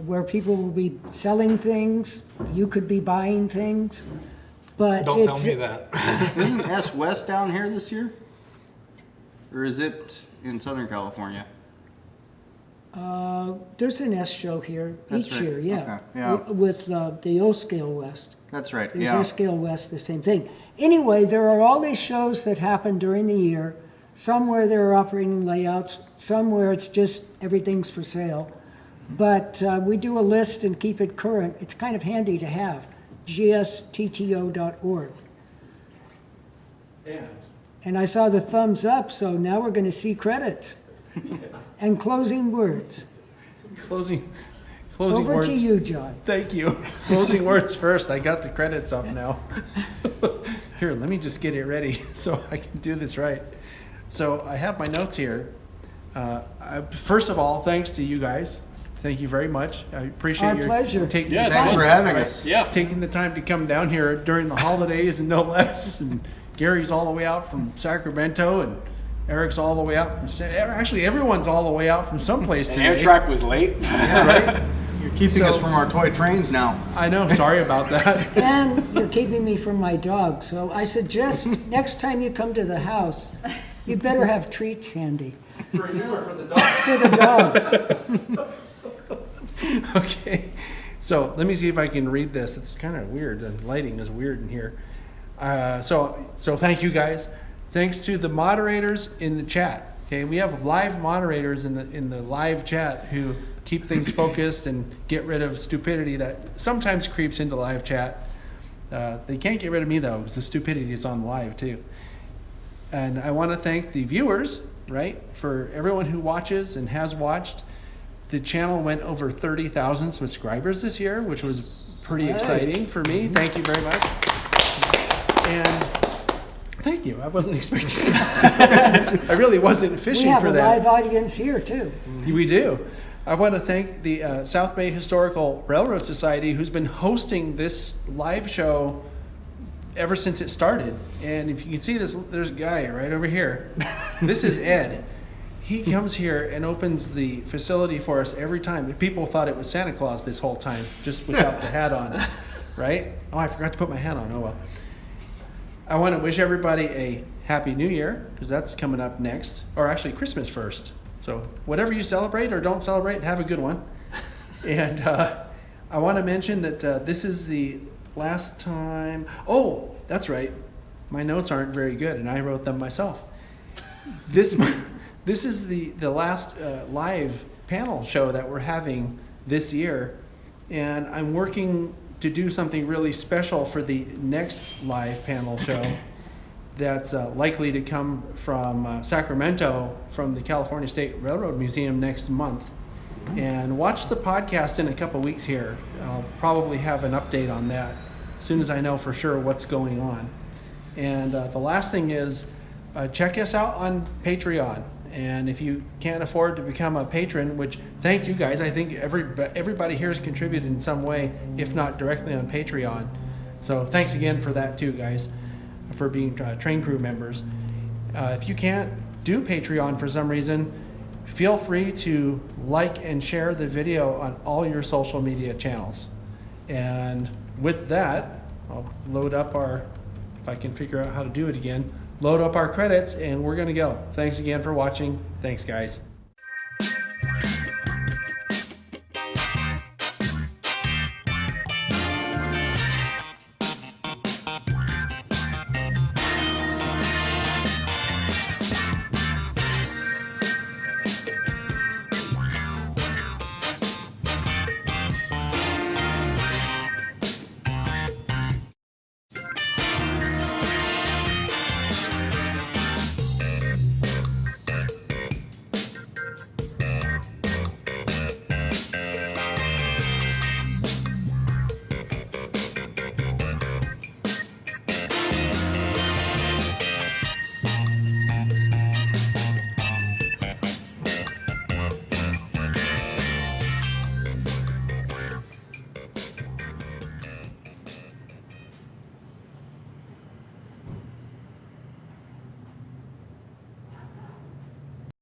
where people will be selling things. You could be buying things. But don't tell me that. Isn't S West down here this year? Or is it in Southern California? There's an S show here each right. year, yeah. Okay, yeah. With the O-Scale West. That's right, There's yeah. S-Scale West, the same thing. Anyway, there are all these shows that happen during the year, some where there are operating layouts, some where it's just everything's for sale. But we do a list and keep it current. It's kind of handy to have, gstto.org. And I saw the thumbs up, so now we're going to see credits. And closing words. Closing Over words. to you, John. Thank you. Closing words first. I got the credits up now. Here, let me just get it ready so I can do this right. So I have my notes here. First of all, thanks to you guys. Thank you very much. I appreciate Our your pleasure. taking Yeah, the Thanks time, for having us. Yeah. taking the time to come down here during the holidays and no less. And Gary's all the way out from Sacramento, and Eric's all the way out from actually everyone's all the way out from someplace And today. Amtrak was late. Yeah, right? You're keeping us from our toy trains now. I know, sorry about that. And you're keeping me from my dog, so I suggest next time you come to the house, you better have treats handy. For you or for the dog? For the dog. Okay, so let me see if I can read this. It's kind of weird. The lighting is weird in here. So thank you guys. Thanks to the moderators in the chat. Okay, we have live moderators in the live chat who keep things focused and get rid of stupidity that sometimes creeps into live chat. They can't get rid of me though, because the stupidity is on live too. And I want to thank the viewers, right, for everyone who watches and has watched. The channel went over 30,000 subscribers this year, which was pretty exciting for me. Thank you very much. And thank you. I wasn't expecting that. I really wasn't fishing for that. We have a live audience here too. We do. I want to thank the South Bay Historical Railroad Society, who's been hosting this live show ever since it started. And if you can see this, there's a guy right over here. This is Ed. He comes here and opens the facility for us every time. People thought it was Santa Claus this whole time, just without the hat on, right? Oh, I forgot to put my hat on. Oh, well. I want to wish everybody a Happy New Year, because that's coming up next. Or actually, Christmas first. So whatever you celebrate or don't celebrate, have a good one. And I want to mention that this is the last time. Oh, that's right. My notes aren't very good, and I wrote them myself. This is the last live panel show that we're having this year, and I'm working to do something really special for the next live panel show that's likely to come from Sacramento, from the California State Railroad Museum next month. And watch the podcast in a couple weeks here. I'll probably have an update on that as soon as I know for sure what's going on. And the last thing is, check us out on Patreon. And if you can't afford to become a patron, which thank you guys, I think everybody here has contributed in some way, if not directly on Patreon. So thanks again for that too, guys, for being train crew members. If you can't do Patreon for some reason, feel free to like and share the video on all your social media channels. And with that, I'll load up our, if I can figure out how to do it again, load up our credits, and we're going to go. Thanks again for watching. Thanks, guys.